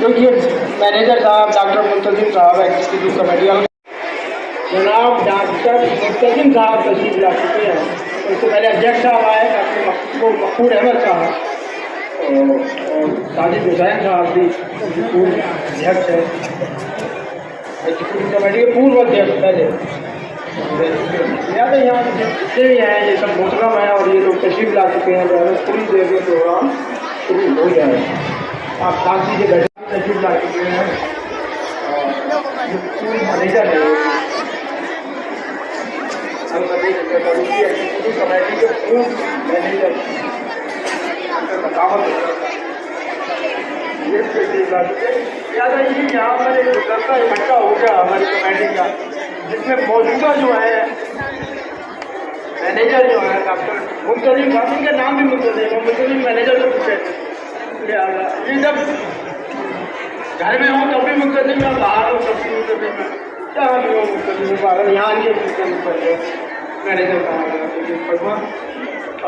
देखिए, मैनेजर साहब डॉक्टर मुंतजिम साहब एग्जीक्यूटिव कमेटी, जनाब डॉक्टर मुंतजिम साहब तशरीफ ला चुके हैं। उससे पहले अध्यक्ष साहब आए डॉक्टर मकबूल अहमद साहब और साजिद हुसैन साहब भी पूर्व अध्यक्ष है एग्जीक्यूटिव कमेटी के पूर्व अध्यक्ष पहले। यहाँ जितने भी हैं ये सब मुस्लिम हैं और ये लोग तशरीफ ला चुके हैं। थोड़ी देर में प्रोग्राम शुरू हो जाएगा। आप शांति से बैठे तशरीफ ला चुके हैं और मैनेजर है कमेटी के पूर्व मैनेजर याद है कि यहाँ पर एक मुकदमा इकट्ठा हो गया हमारी कमेटी का, जिसमें मौजूदा जो है मैनेजर जो है डॉक्टर मुंतजिम साहब, इनका नाम भी मुंतजिम मैनेजर को पूछे ये जब घर में हो तब भी मुंतजिम में, बाहर हो तब भी मुंतजिम में, जहाँ भी हो मुंतजिम बाहर, यहाँ के मुंतजिम पर मैनेजर साहब,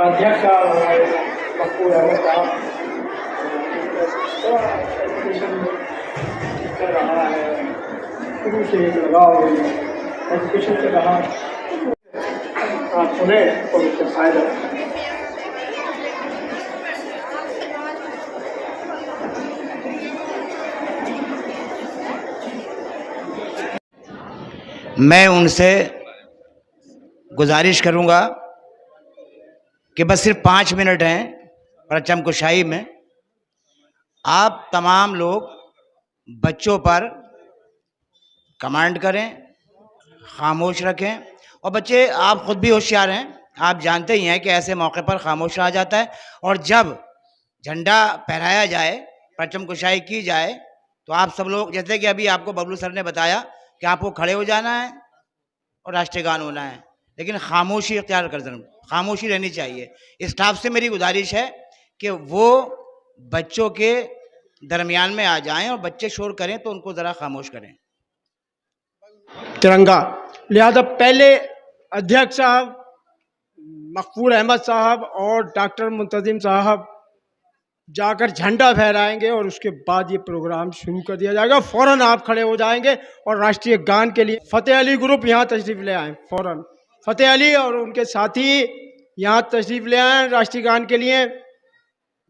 अध्यक्ष साहब हमारे मकबूल अहमद साहब कर रहा है, शुरू से लगाव एजुकेशन से रहा, आप सुने और उससे फायदा। मैं उनसे गुजारिश करूंगा कि बस सिर्फ 5 मिनट हैं परचम कुशाई में। आप तमाम लोग बच्चों पर कमांड करें, खामोश रखें। और बच्चे, आप खुद भी होशियार हैं, आप जानते ही हैं कि ऐसे मौके पर खामोश रहा जाता है। और जब झंडा फहराया जाए, परचम कुशाई की जाए, तो आप सब लोग, जैसे कि अभी आपको बबलू सर ने बताया कि आपको खड़े हो जाना है और राष्ट्रीय गान होना है, लेकिन खामोशी इख्तियार कर देना, खामोशी रहनी चाहिए। स्टाफ से मेरी गुजारिश है कि वो बच्चों के दरमियान में आ जाएं और बच्चे शोर करें तो उनको ज़रा खामोश करें। तिरंगा, लिहाजा पहले अध्यक्ष साहब मकबूल अहमद साहब और डॉक्टर मुंतजिम साहब जाकर झंडा फहराएंगे और उसके बाद ये प्रोग्राम शुरू कर दिया जाएगा। फौरन आप खड़े हो जाएंगे और राष्ट्रीय गान के लिए फतेह अली ग्रुप यहाँ तशरीफ ले आए। फौरन फतेह अली और उनके साथी यहाँ तशरीफ ले आए राष्ट्रीय गान के लिए।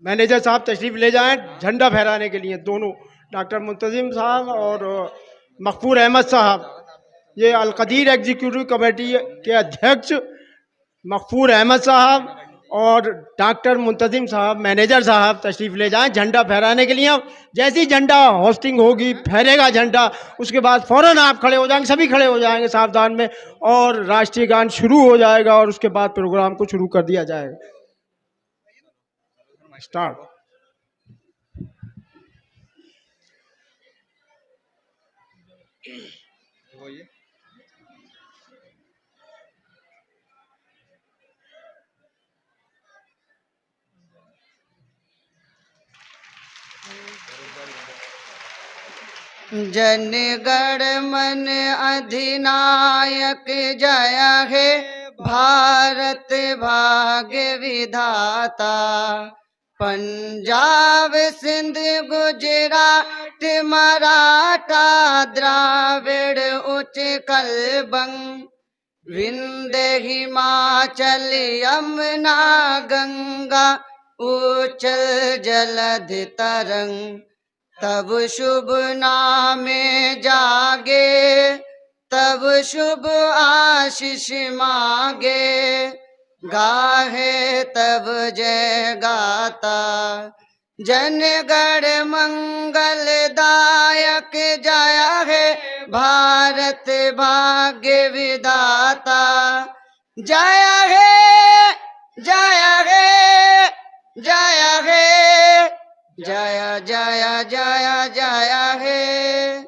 मैनेजर साहब तशरीफ ले जाएं झंडा फहराने के लिए। दोनों डॉक्टर मुंतजिम साहब और मकबूल अहमद साहब, ये अलकदीर एग्जीक्यूटिव कमेटी के अध्यक्ष मकबूल अहमद साहब और डॉक्टर मुंतजिम साहब मैनेजर साहब तशरीफ ले जाएं झंडा फहराने के लिए। जैसी झंडा होस्टिंग होगी, फहरेगा झंडा, उसके बाद फ़ौरन आप खड़े हो जाएंगे, सभी खड़े हो जाएंगे सावधान में, और राष्ट्रीय गान शुरू हो जाएगा और उसके बाद प्रोग्राम को शुरू कर दिया जाएगा। स्टार्ट। जनगण मन अधिनायक जय हे भारत भाग्य विधाता। पंजाब सिंध गुजरात मराठा द्राविड़ उत्कल बंग, विंध्य हिमाचल यमुना गंगा उच्चल जलधि तरंग। तब शुभ नामे जागे, तब शुभ आशीष मांगे, गाहे तब जय गाता। जनगण मंगल दायक जय हे भारत भाग्य विधाता। जय हे जय हे जय हे जय जय जय जय हे।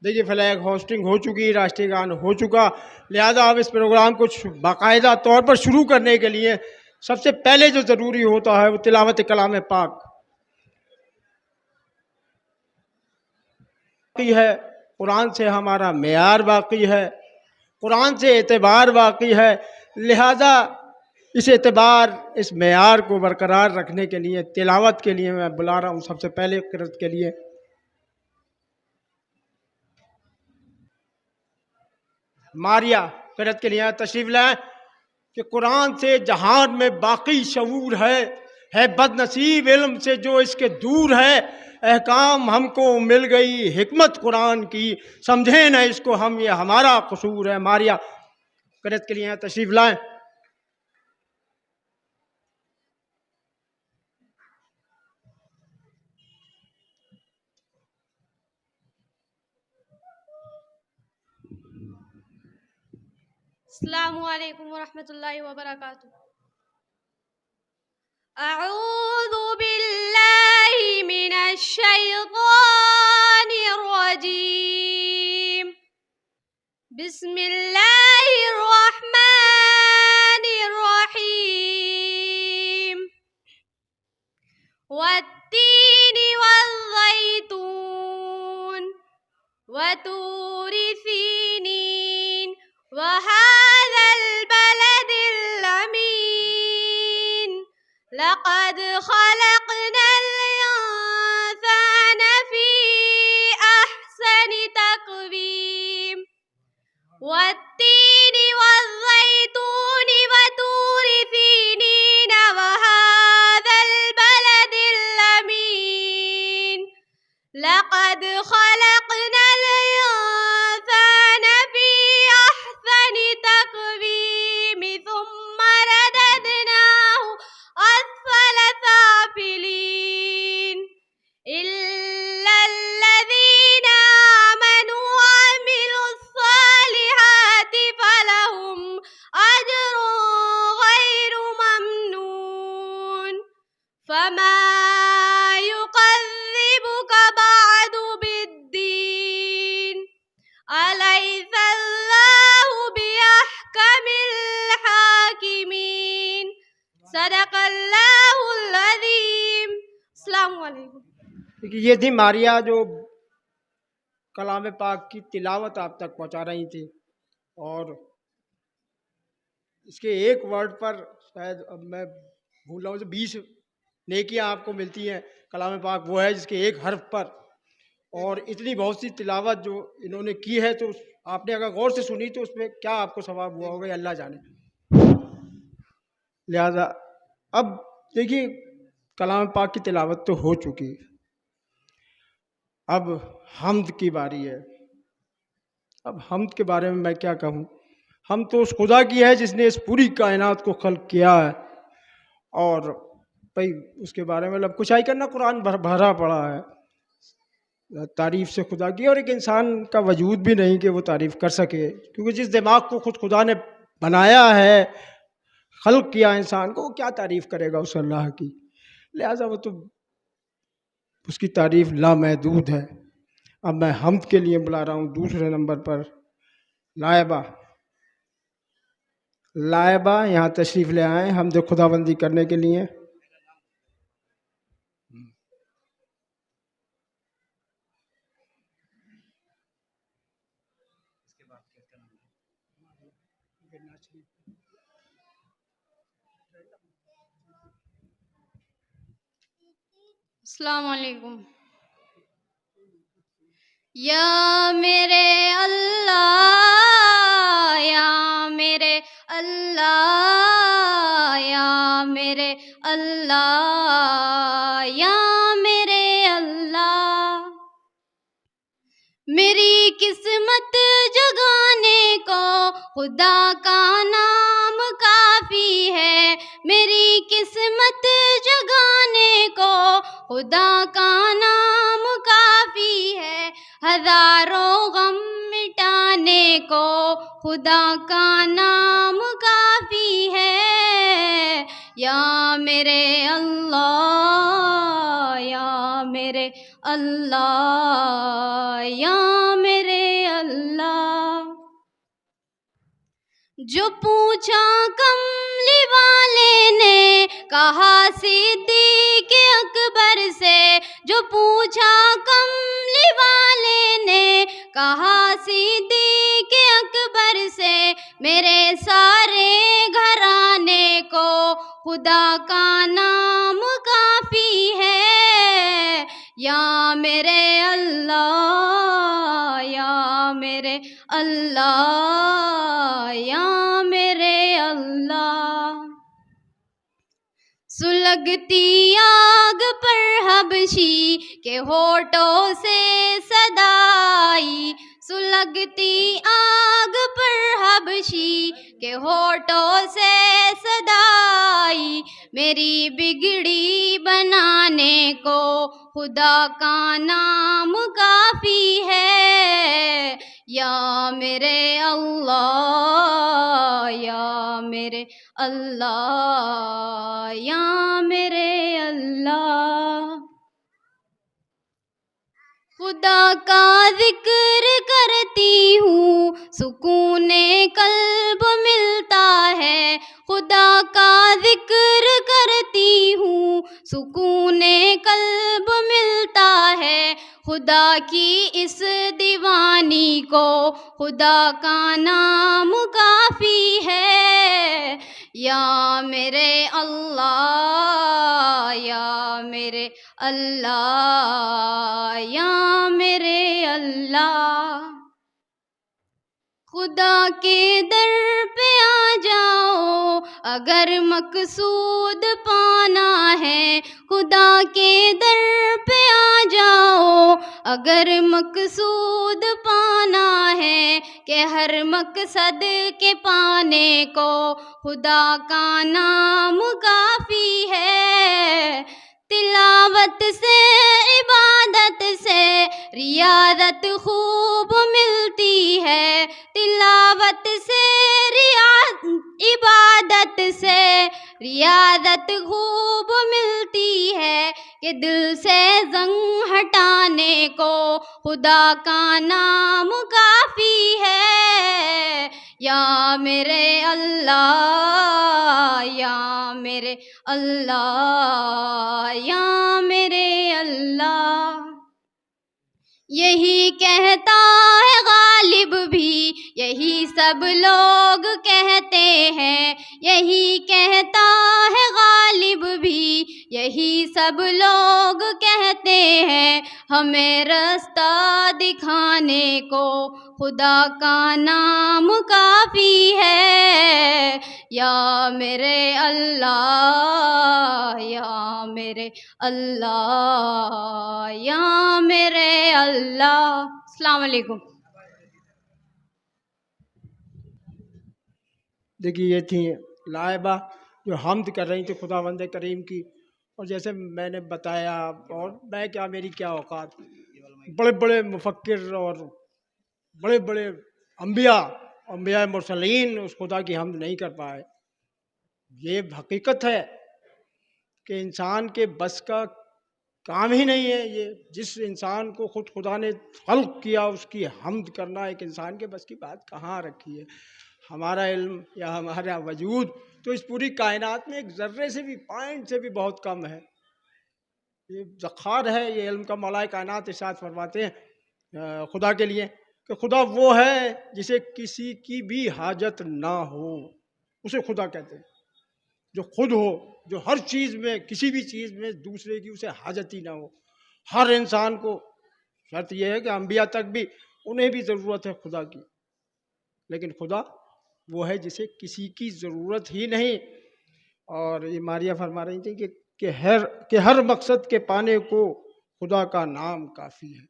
देखिए, फ्लैग होस्टिंग हो चुकी, राष्ट्रीय गान हो चुका, लिहाजा अब इस प्रोग्राम को बाकायदा तौर पर शुरू करने के लिए सबसे पहले जो ज़रूरी होता है वो तिलावत कलाम पाक है। कुरान से हमारा मेयार बाकी है, कुरान से एतबार बाकी है। लिहाजा इस एतबार, इस मेयार को बरकरार रखने के लिए तिलावत के लिए मैं बुला रहा हूँ सबसे पहले क़िरात के लिए। मारिया क़िरात के लिए तशरीफ़ लाएं कि कुरान से जहान में बाकी शऊर है बदनसीब इल्म से जो इसके दूर है। अहकाम हमको मिल गई हिकमत कुरान की, समझे न इसको हम, ये हमारा कसूर है। मारिया क़िरात के लिए तशरीफ़ लाएं। अस्सलामु अलैकुम वरहमतुल्लाहि वबरकातुहू। अऊज़ु बिल्लाहि मिनश शैतानिर रजीम। बिस्मिल्लाहिर रहमानिर रहीम। वत्तीनि वज़्ज़ैतून वतूरि सीनीन वहाज़ल बलदिल अमीन। लक़द ख़लक़नल इंसान फ़ी अहसनि तक़वीम। वत्तीनि वज़्ज़ैतूनि वतूरि सीनीन वहाज़ल बलदिल अमीन। लक़द ख़लक़नल इंसान फ़ी अहसनि तक़वीम सुम्म रददनाहु अस्फ़ल साफ़िलीन। इल्लल्लज़ीना आमनू वअमिलुस्सालिहाति फ़लहुम अज्रुन ग़ैरु ममनून। फमा युकज़्ज़िबुक बअदु बिद्दीन। अलैसल्लाहु बिअहकमिल हाकिमीन। सदक़ल्लाहुल अज़ीम। अस्सलामु अलैकुम। देखिए, ये थी मारिया जो कलाम पाक की तिलावत आप तक पहुंचा रही थी। और इसके एक वर्ड पर शायद, अब मैं भूल रहा हूँ, 20 नेकियां आपको मिलती हैं। कलाम पाक वो है जिसके एक हर्फ पर, और इतनी बहुत सी तिलावत जो इन्होंने की है, तो आपने अगर गौर से सुनी तो उसमें क्या आपको सवाब हुआ होगा, ये अल्लाह जाने। लिहाजा अब देखिए, कलाम पाक की तिलावत तो हो चुकी है, अब हम्द की बारी है। अब हम्द के बारे में मैं क्या कहूँ। हम तो उस खुदा की है जिसने इस पूरी कायनात को खल्क किया है, और भाई उसके बारे में लब कुशाई करना कुरान भरा पड़ा है तारीफ़ से खुदा की। और एक इंसान का वजूद भी नहीं कि वो तारीफ़ कर सके, क्योंकि जिस दिमाग को खुद खुदा ने बनाया है, खल्क किया इंसान को, वो क्या तारीफ़ करेगा उस अल्लाह की। लिहाजा वो तो उसकी तारीफ़ लामहदूद है। अब मैं हम्द के लिए बुला रहा हूँ दूसरे नंबर पर लायबा। लायबा यहाँ तशरीफ़ ले आए हम्द खुदाबंदी करने के लिए। अस्सलामु अलैकुम। या मेरे अल्लाह, या मेरे अल्लाह, या मेरे अल्लाह, या मेरे अल्लाह। मेरी किस्मत जगाने को खुदा का नाम काफ़ी है। मेरी किस्मत जगाने को खुदा का नाम काफ़ी है। हज़ारों गम मिटाने को खुदा का नाम काफ़ी है। या मेरे अल्लाह, या मेरे अल्लाह, या मेरे अल्लाह। जो पूछा कमली वाले ने कहा सिद्दीक़ अकबर से, जो पूछा कमली वाले ने कहा सिद्दीक़ अकबर से मेरे सारे घराने को खुदा का नाम काफ़ी है। या मेरे अल्लाह, या मेरे अल्लाह, या मेरे अल्लाह। सुलगती आग पर हबशी के होठों से सदाई, सुलगती आग पर हबशी के होठों से सदाई, मेरी बिगड़ी बनाने को खुदा का नाम काफ़ी है। या मेरे अल्लाह, या मेरे अल्लाह, या मेरे अल्लाह। खुदा का जिक्र करती हूँ सुकूने कल्ब मिलता है, खुदा का जिक्र करती हूँ सुकूने कल्ब मिलता है। खुदा की इस दीवानी को खुदा का नाम काफ़ी है। या मेरे अल्लाह, या मेरे अल्लाह, या मेरे अल्लाह। खुदा के दर पे आ जाओ अगर मकसूद पाना है, खुदा के दर पे आ जाओ अगर मकसूद पाना है, कि हर मकसद के पाने को खुदा का नाम काफ़ी है। तिलावत से इबादत से रियादत खूब मिलती है, तिलावत से इबादत से रियादत खूब मिलती है, कि दिल से ज़ंग हटाने को खुदा का नाम काफ़ी है। या मेरे अल्लाह, या मेरे अल्लाह, या मेरे अल्लाह। यही कहता है गालिब भी, यही सब लोग कहते हैं, यही कहता है गालिब भी, यही सब लोग कहते हैं। हमें रास्ता दिखाने को खुदा का नाम काफ़ी है। या मेरे अल्लाह, या मेरे अल्लाह, या मेरे अल्लाह। अस्सलाम वालेकुम। देखिए ये थी लाइबा जो हम्द कर रही थी खुदावंद करीम की। और जैसे मैंने बताया, और मैं क्या, मेरी क्या औकात, बड़े बड़े मुफक्किर और बड़े बड़े अम्बिया मुरसलीन उस खुदा की हम्द नहीं कर पाए। ये हकीकत है कि इंसान के बस का काम ही नहीं है। ये जिस इंसान को खुद खुदा ने खल्क किया उसकी हम्द करना एक इंसान के बस की बात कहाँ रखी है। हमारा इल्म या हमारा वजूद तो इस पूरी कायनात में एक ज़र्रे से भी, पॉइंट से भी बहुत कम है। ये ज़खार है ये इल्म का। मौलाए कायनात इरशाद फरमाते हैं खुदा के लिए कि खुदा वो है जिसे किसी की भी हाजत ना हो, उसे खुदा कहते हैं। जो खुद हो, जो हर चीज़ में, किसी भी चीज़ में दूसरे की उसे हाजत ही ना हो। हर इंसान को शर्त यह है कि अंबिया तक भी, उन्हें भी ज़रूरत है खुदा की, लेकिन खुदा वो है जिसे किसी की ज़रूरत ही नहीं। और ये मारिया फरमा रही थी कि हर मकसद के पाने को खुदा का नाम काफ़ी है।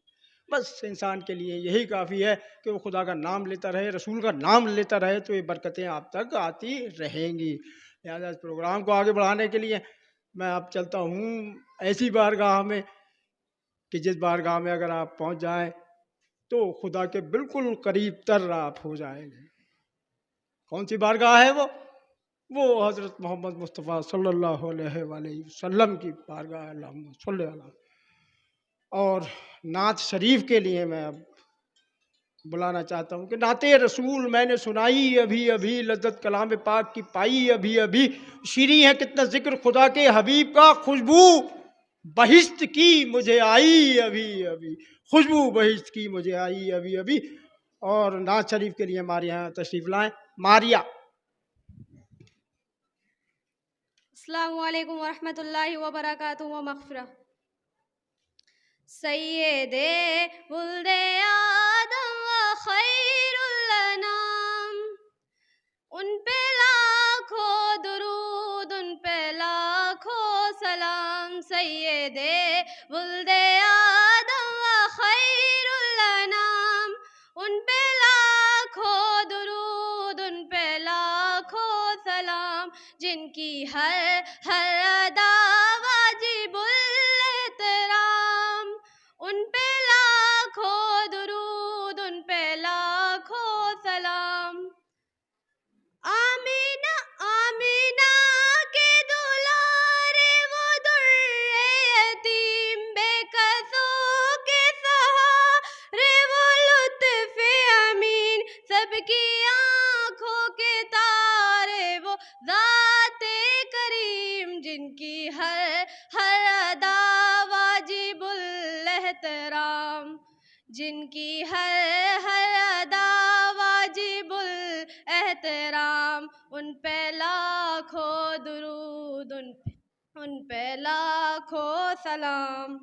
बस इंसान के लिए यही काफ़ी है कि वो खुदा का नाम लेता रहे, रसूल का नाम लेता रहे, तो ये बरकतें आप तक आती रहेंगी। लिहाजा इस प्रोग्राम को आगे बढ़ाने के लिए मैं अब चलता हूँ ऐसी बारगाह में कि जिस बारगाह में अगर आप पहुँच जाएं तो खुदा के बिल्कुल करीब तर आप हो जाएंगे। कौन सी बारगाह है वो हज़रत मोहम्मद मुस्तफ़ा सल्लल्लाहु अलैहि वसल्लम की बारगाह है। अल्लाहुम्मा सल्ली अला। और नात शरीफ के लिए मैं अब बुलाना चाहता हूँ कि नाते रसूल मैंने सुनाई अभी अभी, लज्जत कलाम पाक की पाई अभी अभी, शीरी है कितना जिक्र खुदा के हबीब का, खुशबू बहिश्त की मुझे आई अभी अभी, खुशबू बहिश्त की मुझे आई अभी अभी। और नाज शरीफ के लिए हमारे यहाँ तशरीफ लाएं मारिया। अस्सलामु अलैकुम वरहमतुल्लाहि वबरकातुहू व मग़फ़िरह। सय्यदे वुल्दे आदम व खैरुल अनाम, उन पे लाखों दुरूद, उन पे लाखों सलाम। सय्यदे वुल्दे आदम व खैरुल अनाम, उन पे लाखों दुरूद, उन पे लाखों सलाम। जिनकी हर हर अदा वाजिबुल एहतराम, उन पे लाखों दुरूद, उन पे लाखों सलाम। आमीना आमीना के दुलारे वो दुर्रे यतीम, बेकसों के सहारे वो लुत्फ़े अमीन, सबकी आँखों के तारे वो ज़ाते करीम। जिनकी हर हर अदा वाजिबुल एहतराम, जिनकी हर हर अदा वाजिबुल एहतराम। उन पे लाखों दुरूद, उन पे लाखों सलाम।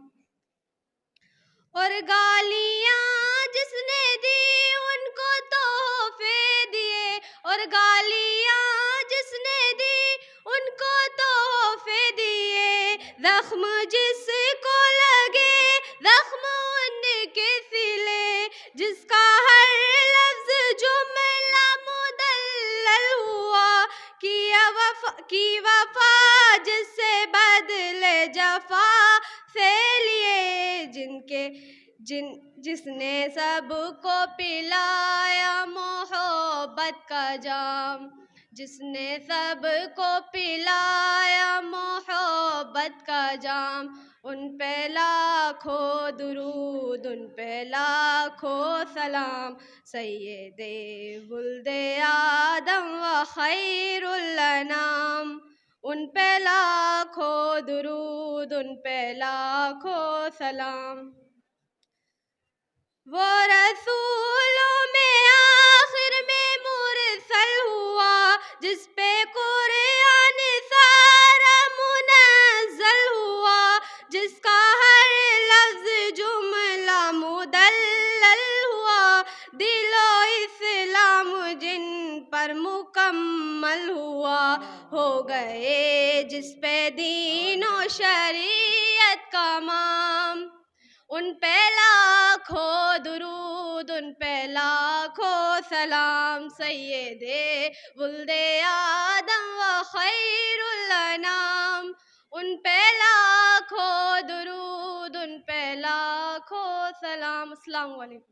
और गालियाँ जिसने दी उनको तोहफे दिए, और गालियाँ जिसने दी उनको तोहफे दिए। जख्म जिसको लगे जख्म उनके सिले, जिसका हर लफ्ज जुमला मुदल्लल हुआ। की वफा जिससे बदले जफा से लिए, जिसने सबको पिलाया मोहब्बत का जाम, जिसने सबको पिलाया मोहब्बत का जाम। उन पे लाखों दुरूद, उन पे लाखों सलाम। सय्यदे वुल्दे आदम व खैरुल अनाम, उन पे लाखों दुरूद, उन पे लाखों सलाम। वो रसूलों में आखिर में मुरसल हुआ, जिस पे कुरान सारा मुनज़्ज़ल हुआ। जिसका हर लफ्ज़ जुमला मुदल्लल हुआ, दिलो इस्लाम जिन पर मुकम्मल हुआ। हो गए जिस पे दीनो शरीयत का माम, उन पे लाखों दुरूद, उन पे लाखों सलाम। सय्यदे वुल्दे आदम व खैरुल अनाम, उन पे लाखों दुरूद, उन पे लाखों सलाम। अस्सलामु अलैकुम।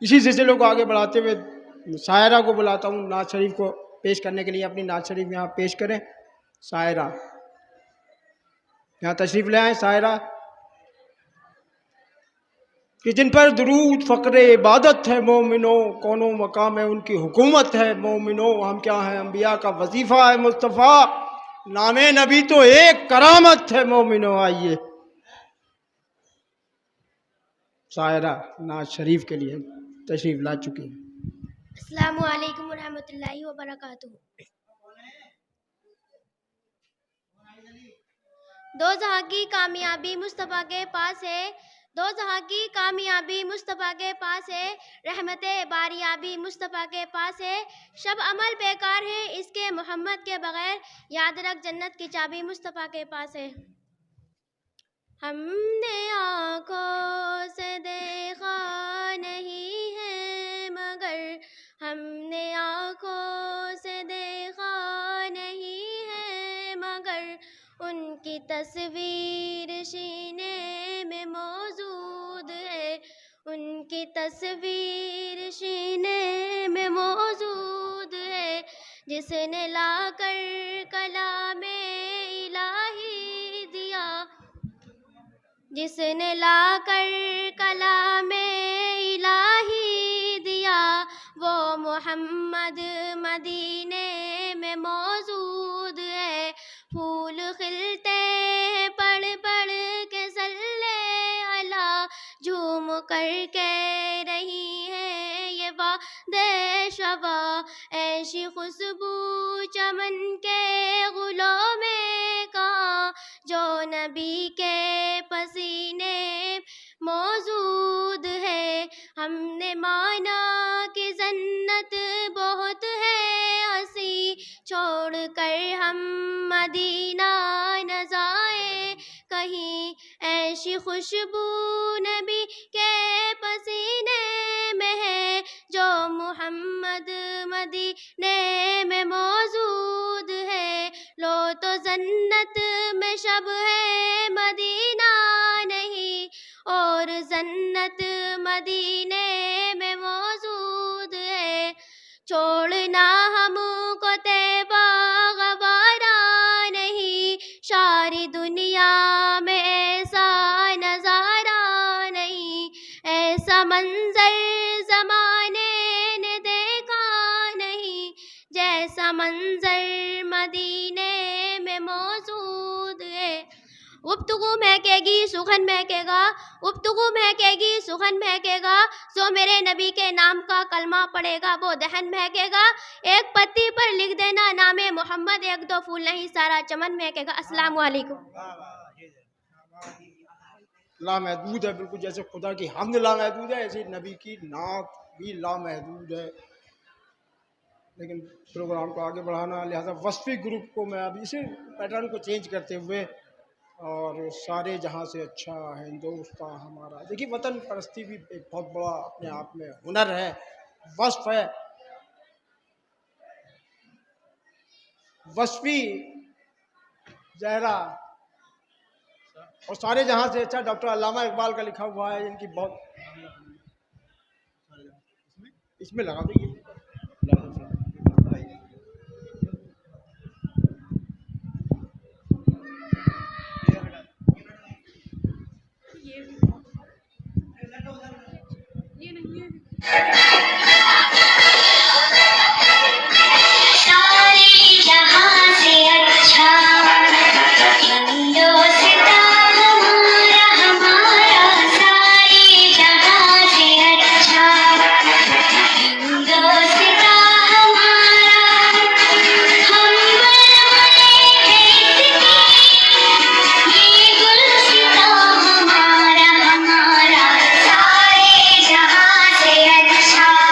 इसी सिलसिले को आगे बढ़ाते हुए शायरा को बुलाता हूँ नाज शरीफ को पेश करने के लिए। अपनी नाज शरीफ यहाँ पेश करें। शायरा यहाँ तशरीफ ले आए। शायरा कि जिन पर दुरूद फ़क्र इबादत है मोमिनो, कौनो मकाम है उनकी हुकूमत है मोमिनो। हम क्या हैं, अम्बिया का वजीफ़ा है मुस्तफ़ा, नामे नबी तो एक करामत है मोमिनो। आइए शायरा नाज शरीफ के लिए तशरीफ ला चुकी है। अस्सलामु अलैकुम वरहमतुल्लाहि वबरकातुहू। दो जहाँ की कामयाबी मुस्तफ़ा के पास है, दो जहाँ की कामयाबी मुस्तफ़ा के पास है। रहमते बारियाबी मुस्तफ़ा के पास है। शब अमल बेकार है इसके मोहम्मद के बगैर, याद रख जन्नत की चाबी मुस्तफ़ा के पास है। हमने आँखों से देखा नहीं है मगर, हमने आँखों से देखा नहीं है मगर, उनकी तस्वीर सीने में मौजूद है, उनकी तस्वीर सीने में मौजूद है। जिसने लाकर कलामे इलाही दिया, जिसने लाकर कलामे इलाही दिया, वो मोहम्मद मदीने में मौजूद है। फूल खिलते हैं पड़ पड़ कर कह रही है ये वादे शवा, ऐसी खुशबू चमन के गुलों में कहाँ जो नबी के पसीने मौजूद है। हमने माना कि जन्नत बहुत है हंसी, छोड़ कर हम मदीना न जाए कहीं, ऐसी खुशबू नबी के पसीने में है जो मोहम्मद मदीने में मौजूद है। लो तो जन्नत में शब है मदीना नहीं, और जन्नत मदीने में मौजूद है। छोड़ना हमको तैबा गवारा नहीं, सारी दुनिया में ऐसा नजारा नहीं, ऐसा मंजर जमाने ने देखा नहीं, जैसा मंजर मदीने में मौजूद है। गुफ्तगू महकेगी सुखन महकेगा, गुफ्तगू महकेगी सुखन महकेगा, जो मेरे नबी के नाम का कलमा पड़ेगा वो दहन महकेगा। एक पत्ती पर लिख देना नामे मोहम्मद, एक दो फूल नहीं सारा चमन महकेगा। अस्सलाम वालेकुम। लामहदूद है, बिल्कुल जैसे खुदा की हमद लामहदूद है, ऐसे नबी की नात भी लामहदूद है। लेकिन प्रोग्राम को आगे बढ़ाना, लिहाजा वस्फी ग्रुप को मैं अब इसी पैटर्न को चेंज करते हुए, और सारे जहाँ से अच्छा हिंदुस्तान हमारा, देखिए वतन परस्ती भी एक बहुत बड़ा अपने आप में हुनर है, वस्फ है। वस्फी जहरा और सारे जहाँ से अच्छा डॉक्टर अल्लामा इकबाल का लिखा हुआ है, इनकी बहुत, इसमें लगा दीजिए। हमारा सारे जहां से अच्छा।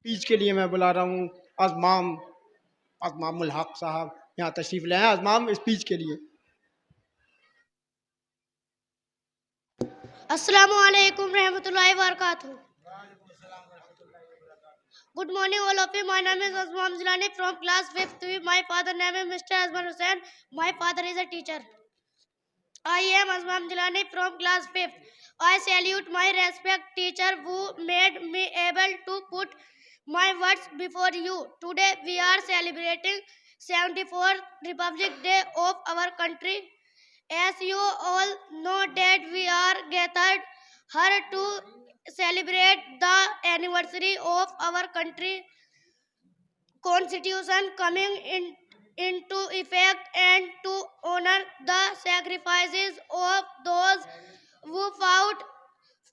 स्पीच के लिए मैं बुला रहा हूँ अज़माम अज़मामुल हक साहब, यहाँ तशरीफ़ ले आए अज़माम स्पीच के लिए। अस्सलामु अलैकुम रहमतुल्लाहि व बरकातुहू। Good morning, all of you. My name is Azman Zilani from class 5th. My father name is Mr. Azman Hussain. My father is a teacher. I am Azman Zilani from class 5th. I salute my respect teacher who made me able to put my words before you. Today we are celebrating 74th Republic Day of our country. As you all know that we are gathered here to celebrate the anniversary of our country constitution coming into effect and to honor the sacrifices of those who fought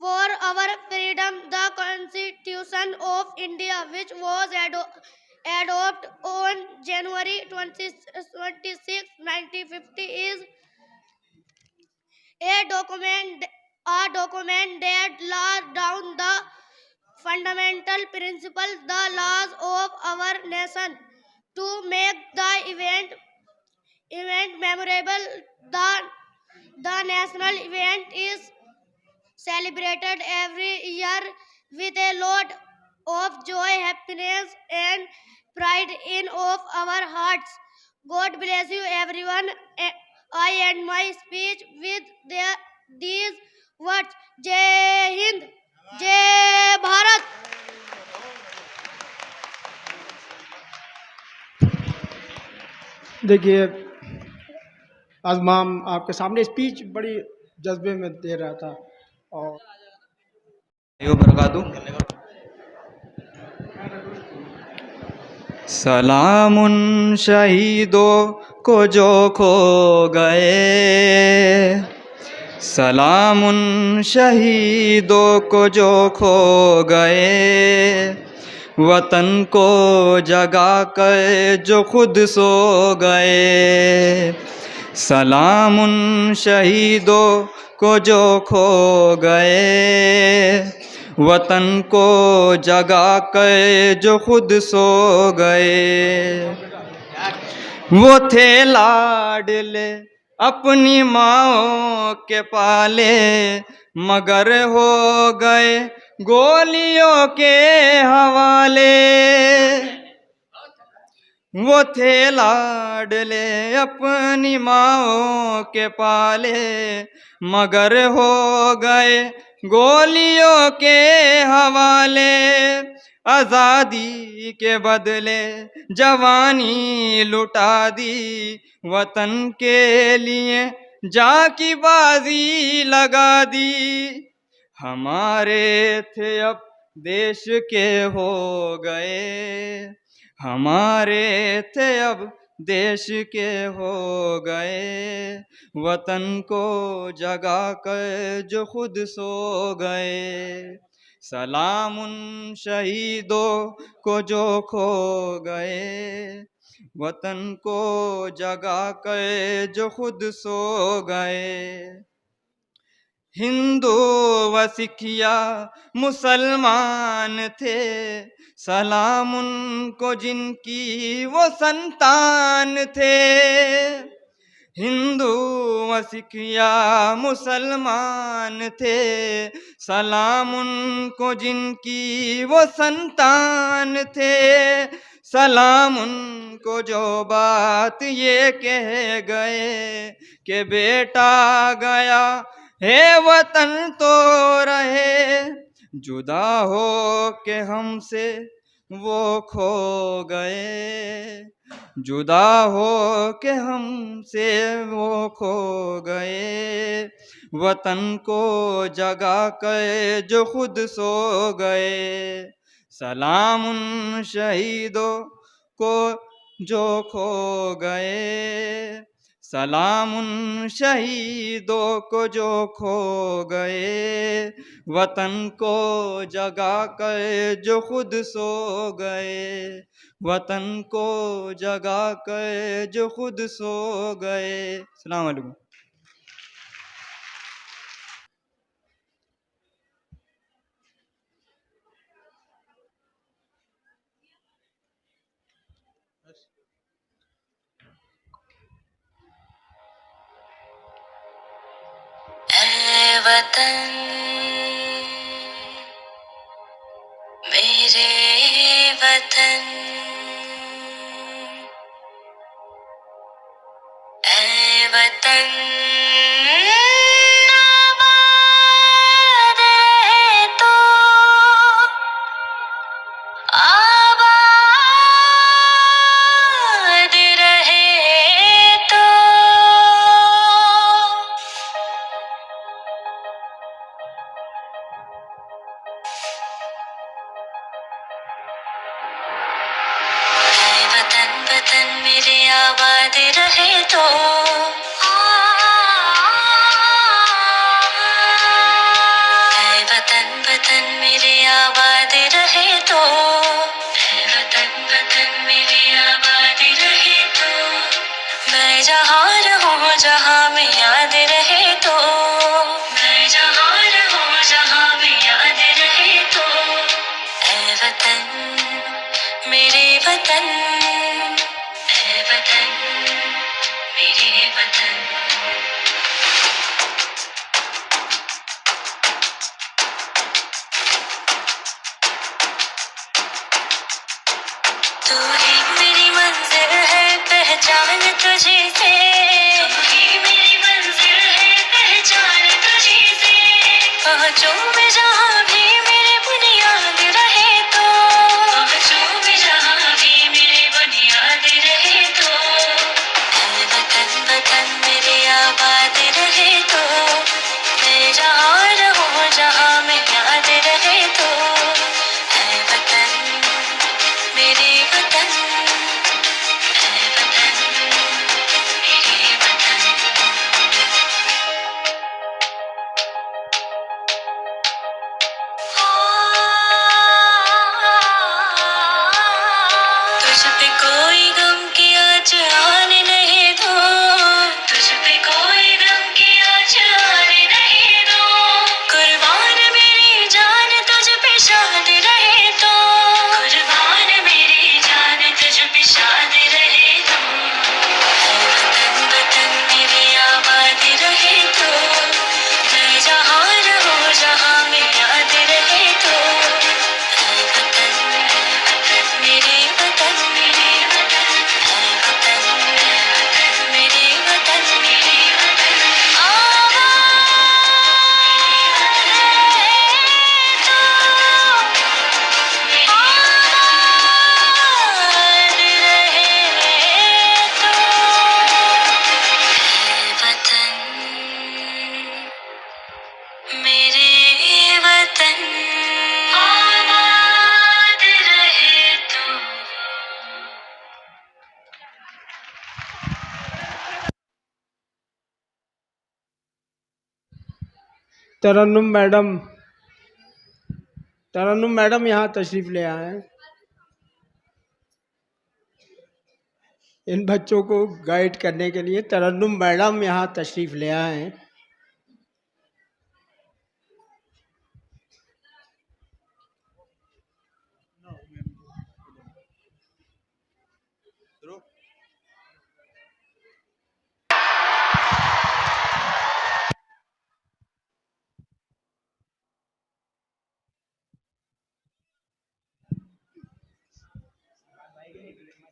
for our freedom. The constitution of India, which was adopted on January 26, 1950, is a document that lays down the fundamental principles, the laws of our nation. To make the event memorable, the national event is celebrated every year with a lot of joy, happiness, and pride in of our hearts. God bless you, everyone. I end my speech with these words. Jai Hind, Jai Bharat. देखिए अज़माम आपके सामने speech बड़ी जज्बे में दे रहा था और सलामुन शहीदों को जो खो गए, सलामुन शहीदों को जो खो गए, वतन को जगा कर जो खुद सो गए। सलामुन शहीदों को जो खो गए, वतन को जगा कर जो खुद सो गए। वो थे लाडले अपनी माँओं के पाले, मगर हो गए गोलियों के हवाले। वो थे लाडले अपनी माँओं के पाले, मगर हो गए गोलियों के हवाले। आज़ादी के बदले जवानी लुटा दी, वतन के लिए जा की बाजी लगा दी। हमारे थे अब देश के हो गए, हमारे थे अब देश के हो गए। वतन को जगा कर जो खुद सो गए। सलामुन शहीदों को जो खो गए, वतन को जगा कर जो खुद सो गए। हिंदू व सिखिया मुसलमान थे, सलाम उनको जिनकी वो संतान थे। हिंदू व सिखिया मुसलमान थे, सलाम उनको जिनकी वो संतान थे। सलाम उनको जो बात ये कह गए कि बेटा गया है वतन तो रहे, जुदा हो के हमसे वो खो गए, जुदा हो के हमसे वो खो गए। वतन को जगा कर जो खुद सो गए। सलाम उन शहीदों को जो खो गए, सलाम उन शहीदों को जो खो गए। वतन को जगा कर जो खुद सो गए, वतन को जगा कर जो खुद सो गए। अस्सलाम वालेकुम। वतन मेरे वतन ऐ वतन आबाद रहे तो आबाद रहे तो वतन वतन मेरे आबाद रहे तो वतन वतन मेरे आबाद रहे तो वतन वतन मेरे आबाद रहे तो मैं जहाँ रहूँ जहाँ में याद रहे तो मैं जहाँ रहूँ जहाँ में याद रहे तो ऐ वतन मेरे वतन ऐ वतन मेरे वतन तू ही मेरी मंजिल है पहचान तुझे से तू ही मेरी मंजिल है पहचान तुझे से पहुँचूं मैं जहाँ भी मेरी बुनियाद रहे तो पहुँचूं मैं जहाँ भी मेरी बुनियाद रहे तो ऐ वतन वतन मेरे आबाद रहे तो मैं जहाँ रहूँ जहाँ में याद रहे तो ऐ वतन मेरे वतन ऐ वतन मेरे वतन तुझ पे कोई गम की आँच आने नहीं दो तुझ पे कोई गम की आँच आने नहीं दो कुर्बान मेरी जान तुझ पे शाद रहे तो कुर्बान मेरी जान तुझ पे शाद रहे तो ऐ वतन वतन मेरे आबाद रहे तो मैं जहाँ रहूँ जहाँ में याद रहे तो ऐ वतन मेरे वतन मेरे वतन ऐ वतन मेरे वतन मेरे वतन आबाद रहे तो आबाद रहे तो ऐ वतन मेरे वतन आबाद रहे तो तरन्नुम मैडम यहाँ तशरीफ ले आए हैं। इन बच्चों को गाइड करने के लिए तरन्नुम मैडम यहाँ तशरीफ ले आए हैं।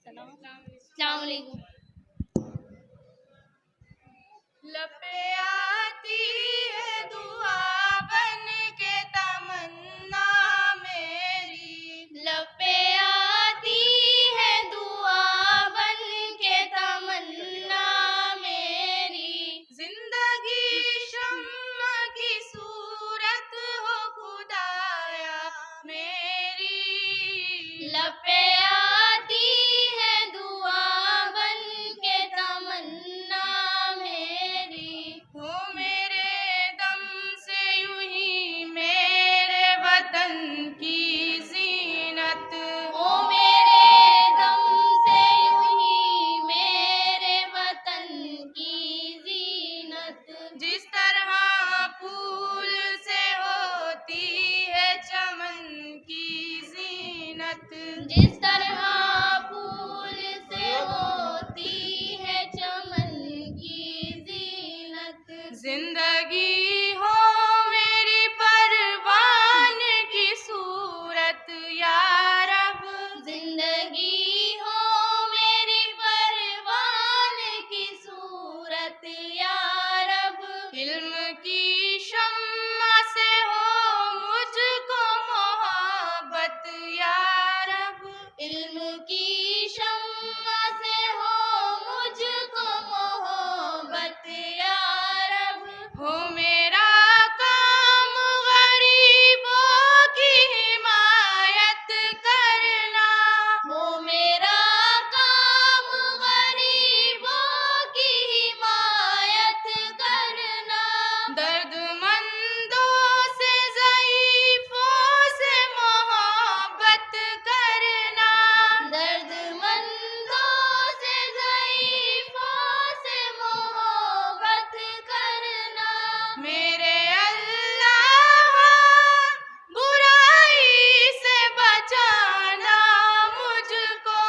अस्सलाम वालेकुम। लपे आती है दुआ बन के तमन्ना मेरी लपे आती है दुआ बन के तमन्ना मेरी जिंदगी शम्मा की सूरत हो खुदाया मेरी लपे आती है दुआ बन के तमन्ना मेरी हो मेरे दर्दमंदों से ज़ईफ़ों से मोहब्बत करना, दर्दमंदों से ज़ईफ़ों से मोहब्बत करना। मेरे अल्लाह बुराई से बचाना मुझको,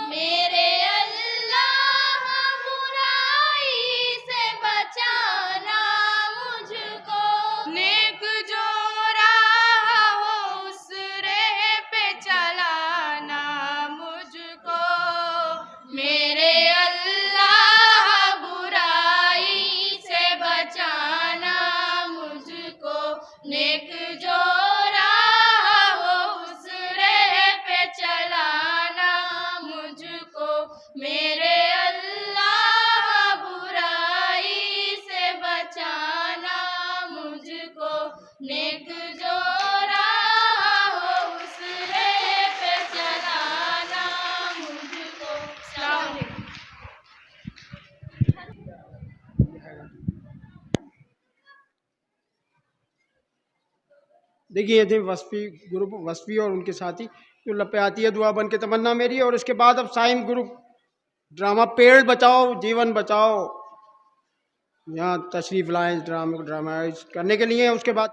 मेरे अल्लाह बुराई से बचाना मुझको। नेक जो राह हो उस राह पे चलाना मुझको, मेरे अल्लाह बुराई से बचाना मुझको। नेक जो राह हो उस राह पे चलाना मुझको, मेरे अल्लाह बुराई से बचाना मुझको। नेक जो राह हो उस राह पे चलाना मुझको। अस्सलाम वालेकुम। देखिए ये थे वस्फी ग्रुप, वस्फी और उनके साथी। जो लपे आती है दुआ बन के तमन्ना मेरी। और इसके बाद अब साइम ग्रुप ड्रामा पेड़ बचाओ जीवन बचाओ यहाँ तशरीफ लाएं ड्रामाइज करने के लिए। उसके बाद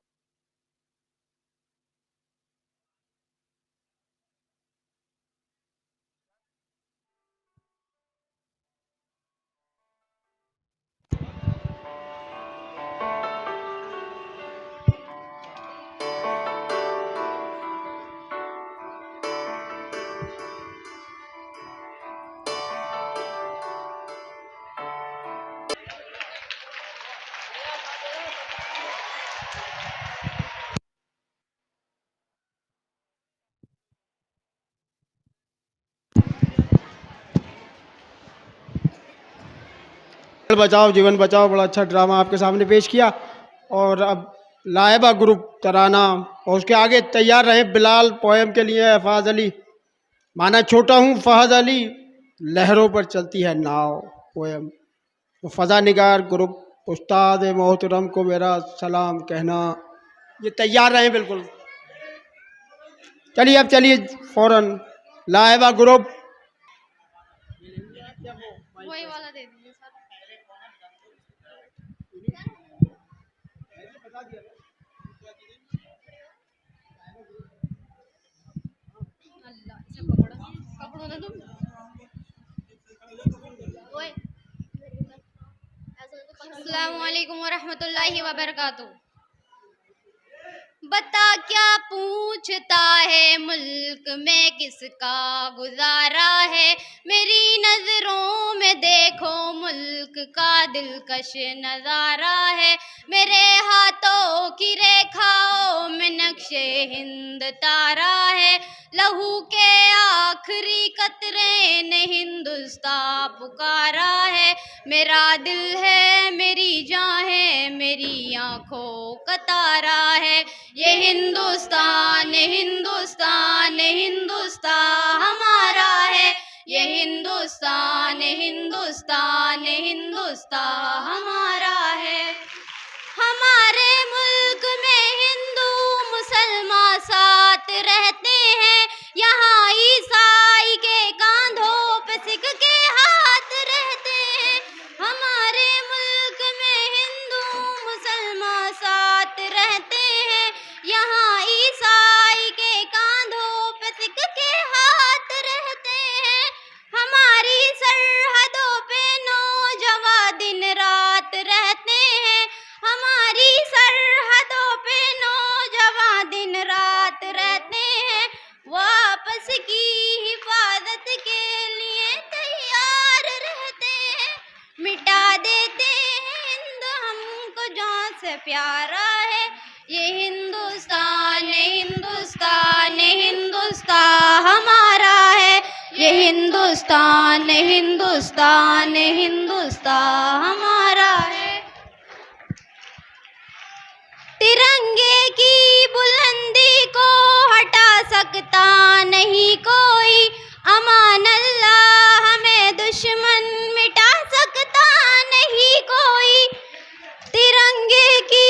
पेड़ बचाओ जीवन बचाओ बड़ा अच्छा ड्रामा आपके सामने पेश किया। और अब लाइबा ग्रुप तराना, और उसके आगे तैयार रहे बिलाल पोएम के लिए। अफाज अली माना छोटा हूँ फहद अली, लहरों पर चलती है नाव पोएम। तो फ़ज़ा निगार ग्रुप उस्ताद मोहतरम को मेरा सलाम कहना। ये तैयार रहे बिल्कुल। चलिए अब चलिए फौरन लाइबा ग्रुप। वही वाला दे दीजिए सर। अल्लाह इसे पकड़ो, पकड़ो ना तुम। अस्सलामु अलैकुम वरहमतुल्लाहि वबरकातुहू। बता क्या पूछता है मुल्क में किसका गुजारा है, मेरी नजरों में देखो मुल्क का दिलकश नजारा है। मेरे हाथों की रेखाओं में नक्शे हिंद तारा है, लहू के आखिरी कतरे ने हिंदुस्तान पुकारा है। मेरा दिल है मेरी जान है मेरी आंखों का तारा है, ये हिंदुस्तान हिंदुस्तान हिंदुस्तान हमारा है। ये हिंदुस्तान हिंदुस्तान हिंदुस्तान हमारा है। हमारे मुल्क में हिंदू मुसलमान साथ रहते हैं, यहाँ ईसाई के कांधों पे सिख के हाथ रहते हैं। हमारे मुल्क में हिंदू मुसलमान साथ रहते हैं, यहाँ ईसाई के कांधों पे सिख के हाथ रहते हैं। हमारी सरहदों पे नौजवान दिन रात रहते हैं, हमारी सरहदों पे नौजवान दिन रात रहते हैं। वापस की हिफाजत के लिए तैयार रहते हैं, मिटा देते हैं हिंद हमको जान से प्यारा है। ये हिंदुस्तान हिंदुस्तान हिंदुस्तान हमारा है। ये हिंदुस्तान हिंदुस्तान हिंदुस्तान हमारा है। तिरंगे की बुलंदी को हटा सकता नहीं कोई, अमान अल्लाह हमें दुश्मन मिटा सकता नहीं कोई। तिरंगे की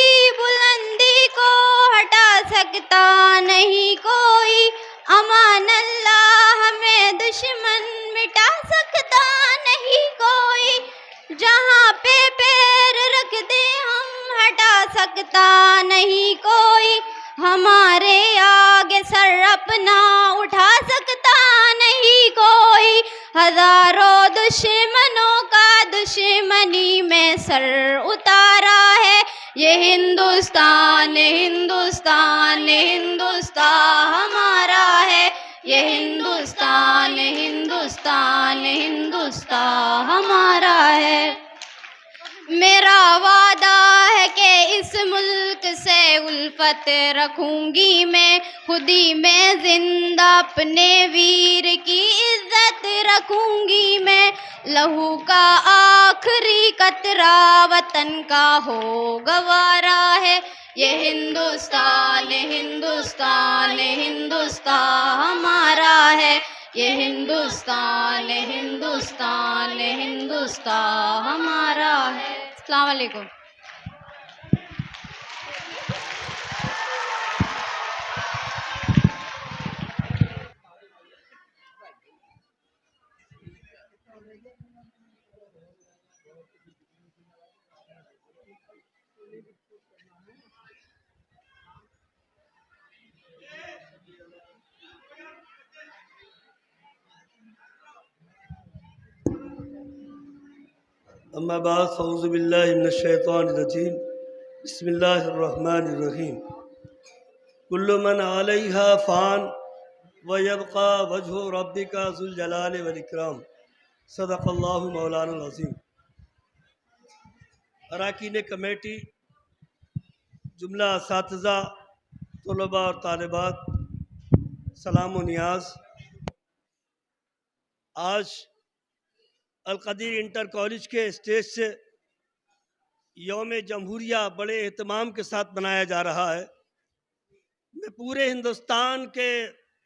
सकता नहीं कोई, हमारे आगे सर अपना उठा सकता नहीं कोई। हजारों दुश्मनों का दुश्मनी में सर उतारा है, ये हिंदुस्तान हिंदुस्तान हिंदुस्तान हमारा है, ये हिंदुस्तान हिंदुस्तान हिंदुस्तान हमारा है। मेरा वादा है कि इस मुल्क से उल्फत रखूंगी मैं, खुदी में जिंदा अपने वीर की इज्जत रखूंगी मैं। लहू का आखिरी कतरा वतन का हो गवारा है, ये हिंदुस्तान हिंदुस्तान हिंदुस्तान हमारा है, ये हिंदुस्तान हिंदुस्तान हिंदुस्तान हमारा है। अस्सलाम वालेकुम। अम्मा बाद फ़ऊज़ु बिल्लाहि मिनश शैतानिर रजीम बिस्मिल्लाहिर्रहमानिर रहीम। कुल्लु मन अलैहा फ़ान व यबक़ा वजहु रब्बिका ज़ुल जलाली वल इकराम। सदक़ल्लाहु मौलाना अज़ीम। अरकान कमेटी, जुमला असातिज़ा, तलबा और तालिबात, सलाम व नियाज़। आज अलकदीर इंटर कॉलेज के स्टेज से यौम जमहूरिया बड़े एहतमाम के साथ मनाया जा रहा है। मैं पूरे हिंदुस्तान के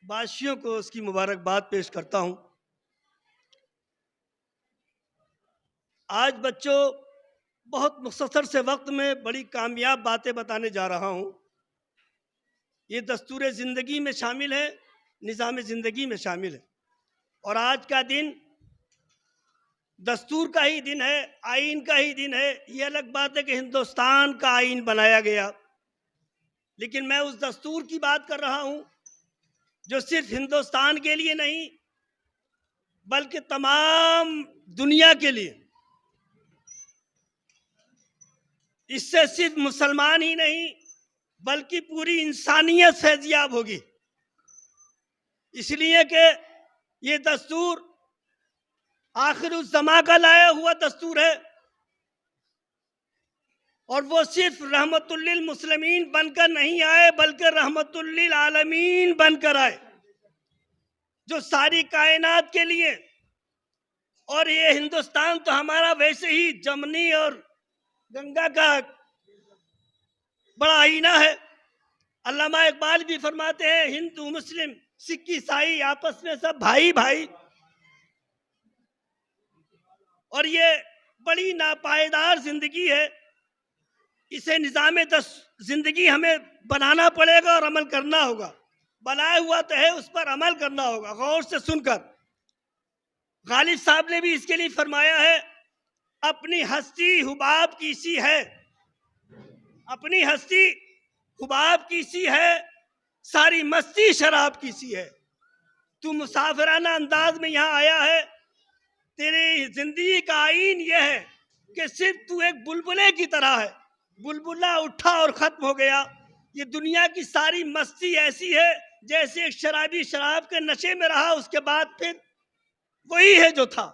वासियों को उसकी मुबारकबाद पेश करता हूँ। आज बच्चों, बहुत मुख्तसर से वक्त में बड़ी कामयाब बातें बताने जा रहा हूँ। ये दस्तूर ज़िंदगी में शामिल है, निज़ाम ज़िंदगी में शामिल है। और आज का दिन दस्तूर का ही दिन है, आइन का ही दिन है। ये अलग बात है कि हिंदुस्तान का आइन बनाया गया, लेकिन मैं उस दस्तूर की बात कर रहा हूँ जो सिर्फ हिंदुस्तान के लिए नहीं बल्कि तमाम दुनिया के लिए। इससे सिर्फ मुसलमान ही नहीं बल्कि पूरी इंसानियत फैजियाब होगी, इसलिए कि ये दस्तूर आखिर उस ज़मां का लाया हुआ दस्तूर है और वो सिर्फ रहमतुल लिल मुस्लिमीन बनकर नहीं आए बल्कि रहमतुल लिल आलमीन बनकर आए, जो सारी कायनात के लिए। और ये हिंदुस्तान तो हमारा वैसे ही जमनी और गंगा का बड़ा आईना है। अल्लामा इकबाल भी फरमाते हैं, हिंदू मुस्लिम सिख ईसाई आपस में सब भाई भाई। और ये बड़ी नापायदार जिंदगी है, इसे निज़ाम जिंदगी हमें बनाना पड़ेगा और अमल करना होगा। बनाया हुआ तो है, उस पर अमल करना होगा गौर से सुनकर। गालिब साहब ने भी इसके लिए फरमाया है, अपनी हस्ती हुबाब की सी है, अपनी हस्ती हुबाब की सी है, सारी मस्ती शराब की सी है। तू मुसाफिराना अंदाज में यहाँ आया है, तेरी जिंदगी का आईन यह है कि सिर्फ तू एक बुलबुले की तरह है। बुलबुला उठा और खत्म हो गया। ये दुनिया की सारी मस्ती ऐसी है जैसे एक शराबी शराब के नशे में रहा, उसके बाद फिर वही है जो था,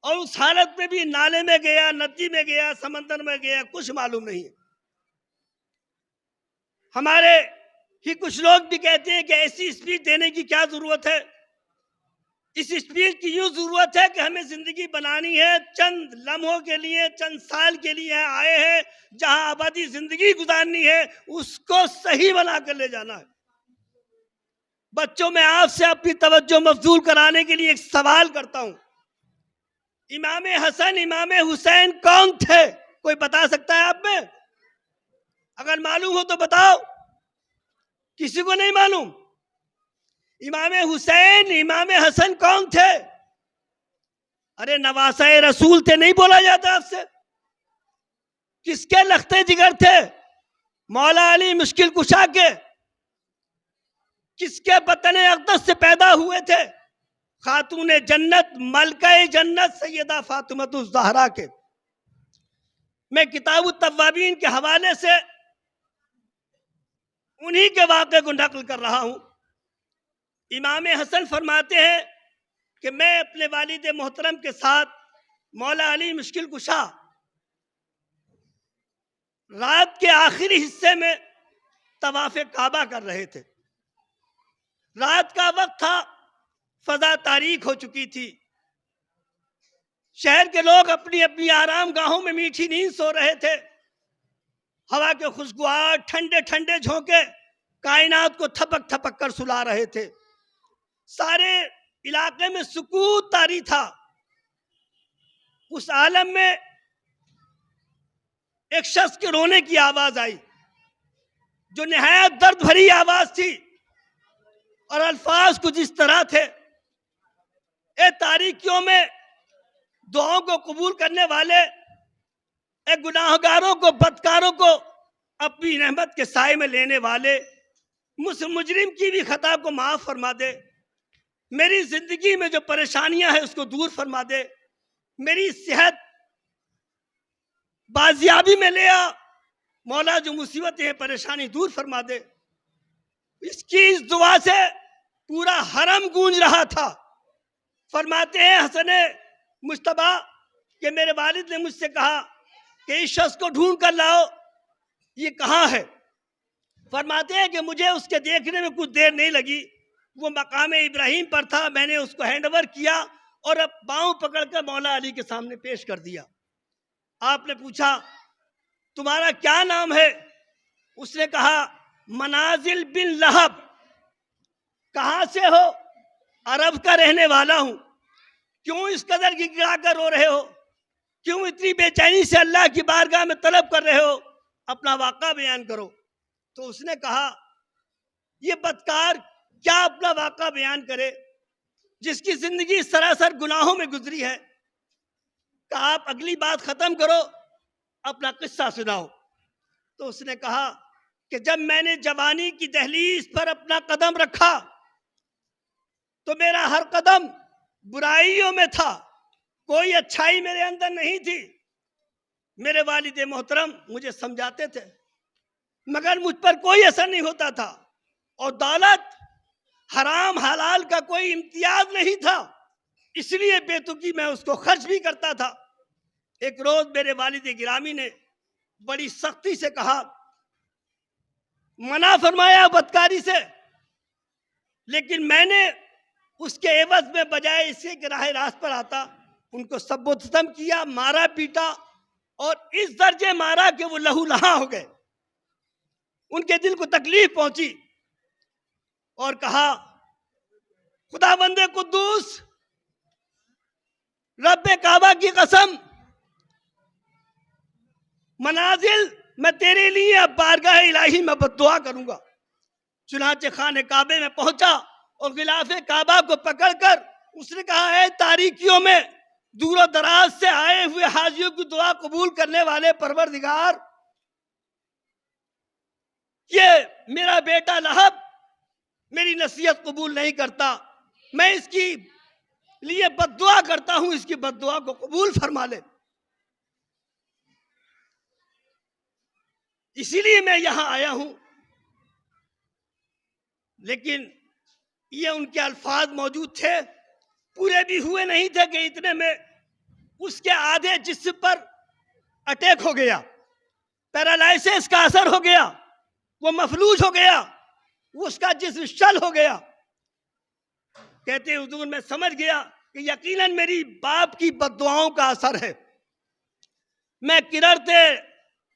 और उस हालत में भी नाले में गया, नदी में गया, समंदर में गया, कुछ मालूम नहीं है। हमारे ही कुछ लोग भी कहते हैं कि ऐसी स्पीच देने की क्या जरूरत है। इस स्पीच की यूं जरूरत है कि हमें जिंदगी बनानी है, चंद लम्हों के लिए, चंद साल के लिए आए हैं, जहां आबादी जिंदगी गुजारनी है उसको सही बना कर ले जाना है। बच्चों, मैं आपसे अपनी तवज्जो मबजूल कराने के लिए एक सवाल करता हूं। इमाम हसन, इमाम हुसैन कौन थे? कोई बता सकता है आप में? अगर मालूम हो तो बताओ। किसी को नहीं मालूम? इमाम हुसैन, इमाम हसन कौन थे? अरे नवासाए रसूल थे, नहीं बोला जाता आपसे? किसके लखते जिगर थे? मौला अली मुश्किल कुशा के किसके वतन अक़दस से पैदा हुए थे? खातून जन्नत मलका जन्नत सैयदा फातिमा ज़हरा के। मैं किताब तव्वाबीन के हवाले से उन्हीं के वाक़े को नकल कर रहा हूं। इमाम हसन फरमाते हैं कि मैं अपने वालिद मोहतरम के साथ मौला अली मुश्किल कुशा रात के आखिरी हिस्से में तवाफ़ काबा कर रहे थे। रात का वक्त था, फजा तारीख हो चुकी थी। शहर के लोग अपनी अपनी आराम गाहों में मीठी नींद सो रहे थे। हवा के खुशबुआहट, ठंडे ठंडे झोंके कायनात को थपक थपक कर सुला रहे थे। सारे इलाके में सुकूत तारी था। उस आलम में एक शख्स के रोने की आवाज आई, जो निहायत दर्द भरी आवाज थी, और अल्फाज कुछ इस तरह थे: ए तारीकियों में दुआओं को कबूल करने वाले, ए गुनाहगारों को, बदकारों को अपनी रहमत के साए में लेने वाले, मुझ मुजरिम की भी खता को माफ फरमा दे। मेरी जिंदगी में जो परेशानियां हैं उसको दूर फरमा दे। मेरी सेहत बाजियाबी में ले आ मौला, जो मुसीबतें हैं परेशानी दूर फरमा दे। इसकी इस दुआ से पूरा हरम गूंज रहा था। फरमाते हैं हसन मुश्तबा कि मेरे वालिद ने मुझसे कहा कि इस शख्स को ढूंढ कर लाओ, ये कहाँ है। फरमाते हैं कि मुझे उसके देखने में कुछ देर नहीं लगी। वो मकाम इब्राहिम पर था। मैंने उसको हैंडओवर किया और अब पाँव पकड़कर मौला अली के सामने पेश कर दिया। आपने पूछा, तुम्हारा क्या नाम है? उसने कहा, मनाजिल बिन लहब। कहाँ से हो? अरब का रहने वाला हूं। क्यों इस कदर गिड़गिड़ा कर रो रहे हो? क्यों इतनी बेचैनी से अल्लाह की बारगाह में तलब कर रहे हो? अपना वाक़ा बयान करो। तो उसने कहा, ये बदकार क्या अपना वाक़ा बयान करे जिसकी जिंदगी सरासर गुनाहों में गुजरी है? कहा, आप अगली बात खत्म करो, अपना किस्सा सुनाओ। तो उसने कहा कि जब मैंने जवानी की दहलीज पर अपना कदम रखा तो मेरा हर कदम बुराइयों में था, कोई अच्छाई मेरे अंदर नहीं थी। मेरे वालिद मोहतरम मुझे समझाते थे, मगर मुझ पर कोई असर नहीं होता था। और दौलत, हराम हलाल का कोई इम्तियाज नहीं था, इसलिए बेतुकी मैं उसको खर्च भी करता था। एक रोज मेरे वालिद गिरामी ने बड़ी सख्ती से कहा, मना फरमाया बदकारी से, लेकिन मैंने उसके एवज में बजाय इसके कि राह रास्त पर आता, उनको सब्बोतम किया, मारा पीटा, और इस दर्जे मारा कि वो लहूलुहान हो गए। उनके दिल को तकलीफ पहुंची और कहा, खुदावंदे कुद्दूस, रब्बे काबा की कसम, मनाजिल मैं तेरे लिए अब बारगाह इलाही में बद्दुआ करूंगा। चुनाचे खाने काबे में पहुंचा और गिलाफे काबा को पकड़कर उसने कहा, है तारीकियों में दूर दराज से आए हुए हाजियों की दुआ कबूल करने वाले परवरदिगार, ये मेरा बेटा लहब मेरी नसीहत कबूल नहीं करता, मैं इसकी लिए बद्दुआ करता हूं, इसकी बद्दुआ को कबूल फरमा ले। इसीलिए मैं यहां आया हूं। लेकिन ये उनके अल्फाज मौजूद थे, पूरे भी हुए नहीं थे कि इतने में उसके आधे जिस्म पर अटैक हो गया, पैरालाइसिस का असर हो गया, वो मफलूज हो गया, उसका जिस्म शल हो गया। कहते हुजूर, मैं समझ गया कि यकीनन मेरी बाप की बद्दुआओं का असर है। मैं किरड़ते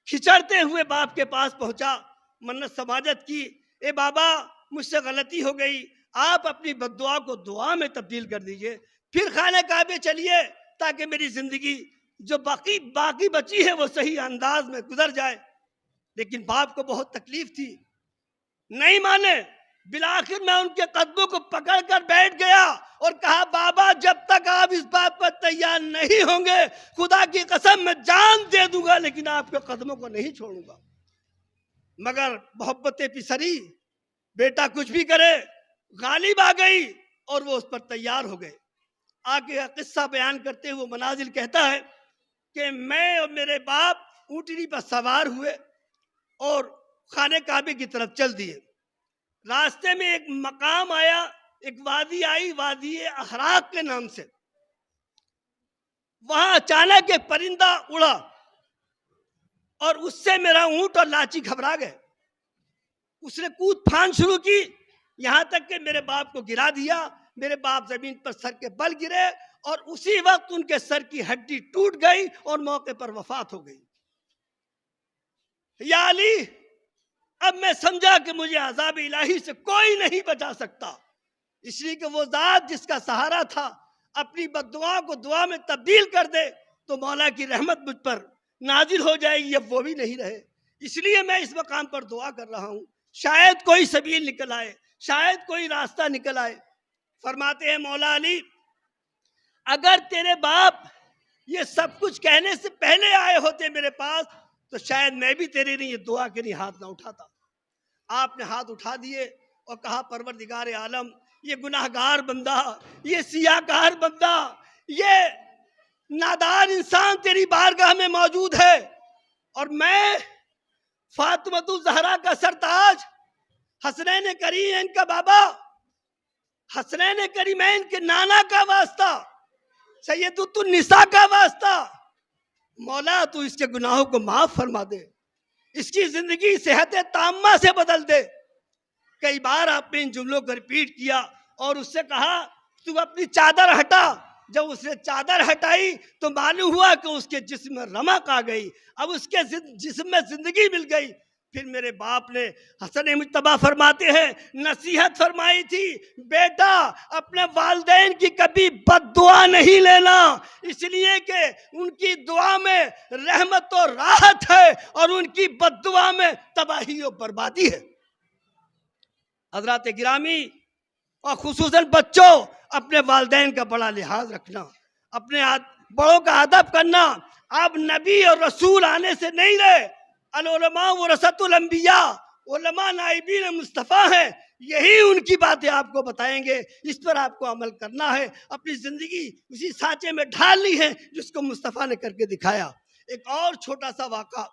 खिचड़ते हुए बाप के पास पहुंचा, मन्नत समाजत की, ए बाबा मुझसे गलती हो गई, आप अपनी बद्दुआ को दुआ में तब्दील कर दीजिए, फिर खाने काबे चलिए ताकि मेरी जिंदगी जो बाकी बची है वो सही अंदाज में गुजर जाए। लेकिन बाप को बहुत तकलीफ थी, नहीं माने। बिलाखिर मैं उनके कदमों को पकड़कर बैठ गया और कहा, बाबा जब तक आप इस बात पर तैयार नहीं होंगे, खुदा की कसम मैं जान दे दूंगा, लेकिन आपके कदमों को नहीं छोड़ूंगा। मगर मोहब्बत पिसरी, बेटा कुछ भी करे गालिब आ गई और वो उस पर तैयार हो गए। आगे का किस्सा बयान करते हुए मनाजिल कहता है कि मैं और मेरे बाप ऊँटनी पर सवार हुए और खाने काबे की तरफ चल दिए। रास्ते में एक मकाम आया, एक वादी आई, वादी अहराक के नाम से। वहां अचानक एक परिंदा उड़ा और उससे मेरा ऊंट और लाची घबरा गए। उसने कूद फान शुरू की, यहां तक कि मेरे बाप को गिरा दिया। मेरे बाप जमीन पर सर के बल गिरे और उसी वक्त उनके सर की हड्डी टूट गई और मौके पर वफात हो गई। या अली, अब मैं समझा कि मुझे अज़ाब इलाही से कोई नहीं बचा सकता, इसलिए कि वो जात जिसका सहारा था अपनी बद्दुआ को दुआ में तब्दील कर दे तो मौला की रहमत मुझ पर नाजिल हो जाएगी। अब वो भी नहीं रहे, इसलिए मैं इस मकाम पर दुआ कर रहा हूँ, शायद कोई सबील निकल आए, शायद कोई रास्ता निकल आए। फरमाते हैं मौला अली, अगर तेरे बाप ये सब कुछ कहने से पहले आए होते मेरे पास तो शायद मैं भी तेरे लिए ये दुआ के लिए हाथ ना उठाता। आपने हाथ उठा दिए और कहा, परवरदिगार आलम, ये गुनाहगार बंदा, ये सियाकार बंदा, ये नादान इंसान तेरी बारगाह में मौजूद है और मैं फातिमतुल ज़हरा का सरताज, हसनैन करीमैन का बाबा, हसनैन करीमैन के नाना का वास्ता, सैयदुन निसा का वास्ता, मौला तू इसके गुनाहों को माफ फरमा दे, इसकी जिंदगी सेहत ताम्मा से बदल दे। कई बार आपने इन जुमलों को रिपीट किया और उससे कहा, तू अपनी चादर हटा। जब उसने चादर हटाई तो मालूम हुआ कि उसके जिस्म में रमक आ गई, अब उसके जिस्म में जिंदगी मिल गई। फिर मेरे बाप ने, हसन मुज्तबा फरमाते हैं, नसीहत फरमाई थी, बेटा अपने वालिदैन की कभी बद्दुआ नहीं लेना, इसलिए कि उनकी दुआ में रहमत और राहत है और उनकी बद्दुआ में तबाही और बर्बादी है। हजरात गिरामी और खुसूसन बच्चों, अपने वालिदैन का बड़ा लिहाज रखना, अपने बड़ों का अदब करना। अब नबी और रसूल आने से नहीं रहे, अल-उलमा वरसतुल अंबिया, उलमा नाइबीन मुस्तफ़ा हैं, यही उनकी बातें आपको बताएंगे, इस पर आपको अमल करना है। अपनी जिंदगी उसी सांचे में ढालनी है जिसको मुस्तफ़ा ने करके दिखाया। एक और छोटा सा वाक़ा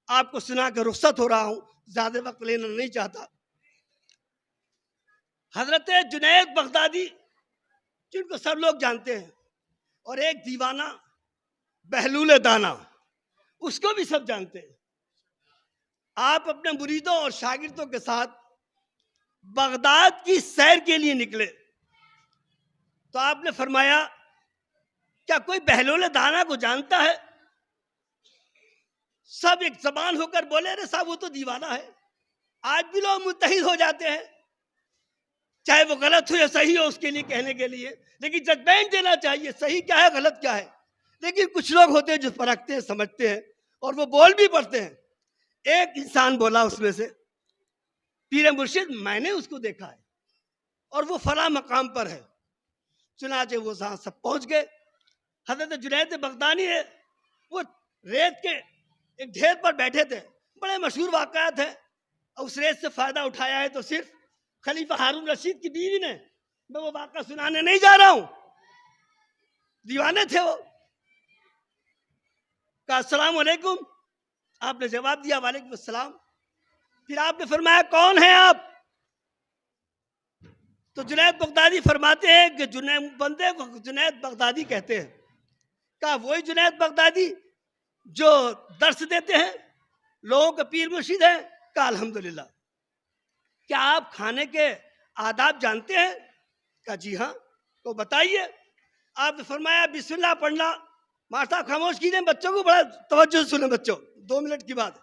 आपको सुना के रुखसत हो रहा हूँ, ज्यादा वक्त लेना नहीं चाहता। हजरत जुनैद बगदादी, जिनको सब लोग जानते हैं, और एक दीवाना बहलूल दाना, उसको भी सब जानते हैं। आप अपने मुरीदों और शागिर्दों के साथ बगदाद की सैर के लिए निकले तो आपने फरमाया, क्या कोई बहलूल दाना को जानता है? सब एक जबान होकर बोले, अरे साहब वो तो दीवाना है। आज भी लोग मुत्तहिद हो जाते हैं, चाहे वो गलत हो या सही हो उसके लिए कहने के लिए, लेकिन जजमेंट देना चाहिए सही क्या है गलत क्या है। लेकिन कुछ लोग होते हैं जो परखते हैं, समझते हैं और वो बोल भी पड़ते हैं। एक इंसान बोला उसमें से, पीर मुर्शिद मैंने उसको देखा है और वो फला मकाम पर है। चुनाचे वो जहां सब पहुंच गए। हजरत जुनैद बगदादी है, वो रेत के एक ढेर पर बैठे थे, बड़े मशहूर वाक़यात हैं। और उस रेत से फायदा उठाया है तो सिर्फ खलीफा हारून रशीद की बीवी ने। मैं वो वाक़ा सुनाने नहीं जा रहा हूं, दीवाने थे वो। कहा अस्सलाम वालेकुम, आपने जवाब दिया वालेकुम अस्सलाम। फिर आपने फरमाया कौन है आप? तो जुनैद बगदादी फरमाते हैं कि बंदे को जुनैद बगदादी कहते हैं। कहा वही जुनैद बगदादी जो दर्स देते हैं, लोगों के पीर मुर्शिद हैं? कहा अल्हम्दुलिल्लाह। क्या आप खाने के आदाब जानते हैं? कहा जी हाँ। तो बताइए। आपने फरमाया बिस्मिल्लाह पढ़ना। मास्टर साहब खामोश कीजिए, बच्चों को बड़ा तवज्जो से सुने बच्चों, 2 मिनट की बात है।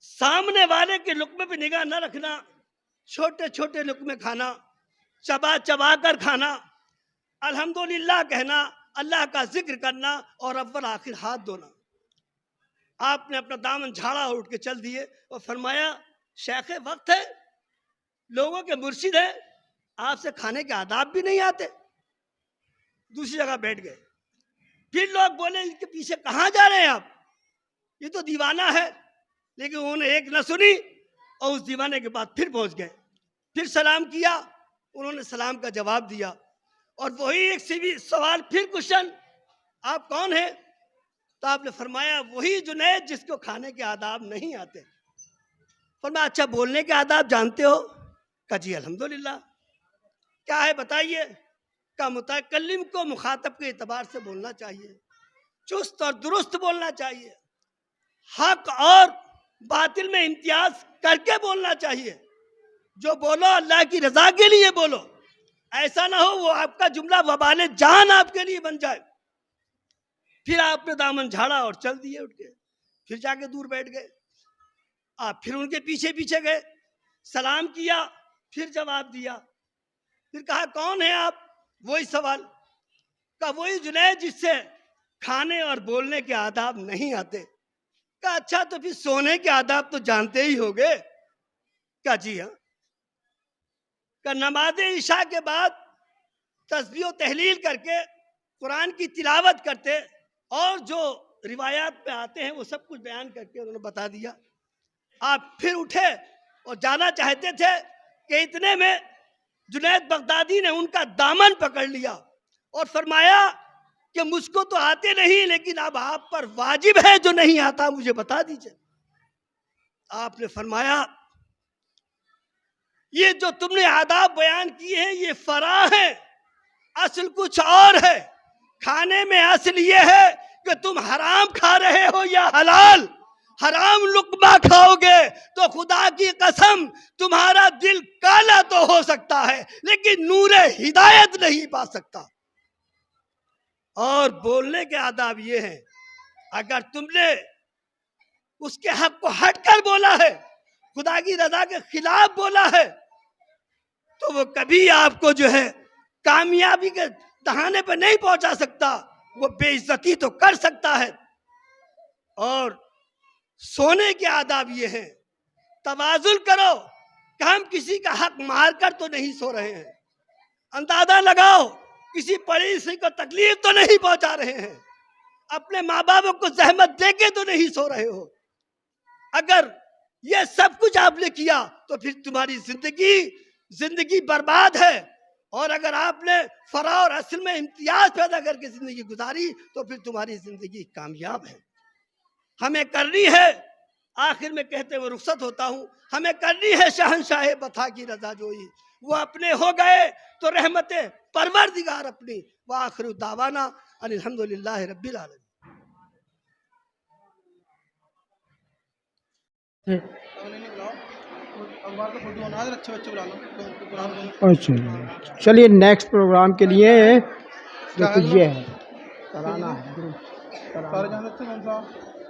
सामने वाले के लुक्मे पे निगाह न रखना, छोटे छोटे लुक्मे खाना, चबा चबा कर खाना, अल्हम्दुलिल्लाह कहना, अल्लाह का जिक्र करना और अव्वल आखिर हाथ धोना। आपने अपना दामन झाड़ा और उठ के चल दिए और फरमाया शेख वक्त है, लोगों के मुर्शिद है, आपसे खाने के आदाब भी नहीं आते। दूसरी जगह बैठ गए। फिर लोग बोले इनके पीछे कहाँ जा रहे हैं आप? ये तो दीवाना है। लेकिन उन्होंने एक न सुनी और उस दीवाने के बाद फिर पहुंच गए, फिर सलाम किया, उन्होंने सलाम का जवाब दिया और वही एक सवाल फिर क्वेश्चन, आप कौन हैं? तो आपने फरमाया वही जुनैद जिसको खाने के आदाब नहीं आते। फरमाया अच्छा बोलने के आदाब जानते हो? कहा जी अल्हम्दुलिल्लाह। क्या है बताइए? का मुतकल्लिम को मुखातब के एतबार से बोलना चाहिए, चुस्त और दुरुस्त बोलना चाहिए, हक और बातिल में इम्तियाज करके बोलना चाहिए। जो बोलो अल्लाह की रजा के लिए बोलो, ऐसा ना हो वो आपका जुमला वबाले जान आपके लिए बन जाए। फिर आपने दामन झाड़ा और चल दिए उठ के, फिर जाके दूर बैठ गए। आप फिर उनके पीछे पीछे गए, सलाम किया, फिर जवाब दिया, फिर कहा कौन है आप? वही सवाल का, वही जुनैद जिससे खाने और बोलने के आदाब नहीं आते। कहा अच्छा तो फिर सोने के आदाब तो जानते ही होगे? क्या जी हाँ। का नमाज इशा के बाद तस्बीह और तहलील करके कुरान की तिलावत करते और जो रिवायात पे आते हैं वो सब कुछ बयान करके उन्होंने बता दिया। आप फिर उठे और जाना चाहते थे कि इतने में जुनैद बगदादी ने उनका दामन पकड़ लिया और फरमाया कि मुझको तो आते नहीं, लेकिन अब आप पर वाजिब है जो नहीं आता मुझे बता दीजिए। आपने फरमाया ये जो तुमने आदाब बयान किए हैं ये फरा है, असल कुछ और है। खाने में असल ये है कि तुम हराम खा रहे हो या हलाल। हराम लुकमा खाओगे तो खुदा की कसम तुम्हारा दिल काला तो हो सकता है लेकिन नूरे हिदायत नहीं पा सकता। और बोलने के आदाब ये हैं, अगर तुमने उसके हक को हटकर बोला है, खुदा की रजा के खिलाफ बोला है, तो वो कभी आपको जो है कामयाबी के दहाने पर नहीं पहुंचा सकता, वो बेइज्जती तो कर सकता है। और सोने के आदाब ये हैं, तवाजुल करो कि हम किसी का हक मार कर तो नहीं सो रहे हैं, अंदाजा लगाओ किसी पड़ोसी को तकलीफ तो नहीं पहुंचा रहे हैं, अपने माँ बाप को जहमत देके तो नहीं सो रहे हो। अगर ये सब कुछ आपने किया तो फिर तुम्हारी जिंदगी बर्बाद है। और अगर आपने फरा और असल में इम्तियाज पैदा करके जिंदगी गुजारी तो फिर तुम्हारी जिंदगी कामयाब है। हमें करनी है, आखिर में कहते हुए रुखसत होता हूँ, हमें करनी है शहंशाह बता की रजा जोई। वो अपने हो गए तो रहमते परवरदिगार अपनी। व आखिर दावाना अल्हम्दुलिल्लाह रब्बिल आलमीन। अच्छा चलिए नेक्स्ट प्रोग्राम के लिए जो कुछ ये है कराना है ग्रुप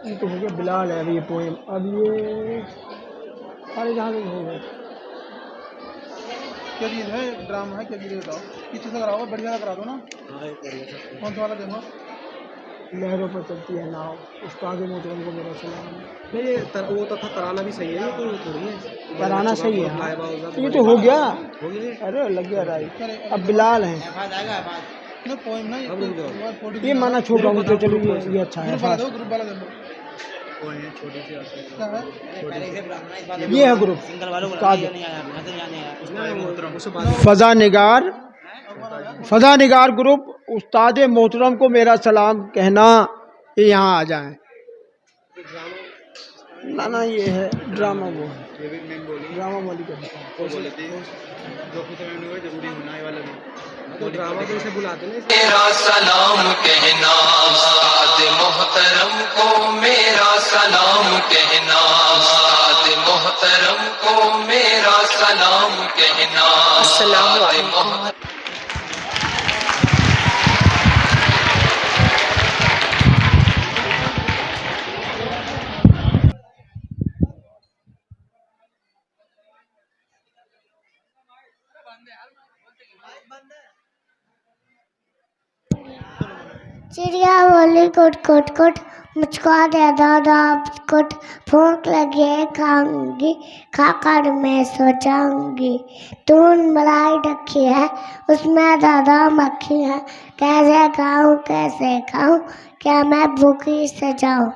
ये तो हो गया बिलाल है। अभी ये पोएम, अब ये सारे जहाँ से हो गए। क्या चीज़ है? ड्रामा है क्या चीज़ बताओ? किस चीज़ का कराओ? बढ़िया करा दो ना। कौन सा वाला देखो? लहरों पर चलती है नाव, उस्ताद मोहतरम को मेरा सलाम। नहीं ये वो तो था, कराना भी सही है, ये तो थोड़ी है। कराना सही है हाँ। ये तो हो गया, अरे लग गया राय। अब बिलाल है ना पोएम ना, ये माना छोड़ रहा हूँ तो चलो ये अच्छा है। ग्रुप वाला देखो। ये है ग्रुप फजा निगार ग्रुप। उस्ताद मोहतरम को मेरा सलाम कहना, ये यहाँ आ जाएं। ना ना ये है ड्रामा, वो है ड्रामा वाली का ड्रामा तो इसे बुलाते हैं। मेरा सलाम कहना उस्ताद मोहतरम को, मेरा सलाम कहना उस्ताद मोहतरम को, मेरा सलाम कहना। अस्सलाम वालेकुम। चिड़िया बोली कुट कुट कुट, मुझको दे दो दो कुट। भूख लगी खाऊंगी, खाकर मैं सो जाऊंगी। दूध मलाई रखी है, उसमें दादा मक्खी है। कैसे खाऊं, क्या मैं भूखी से जाऊं।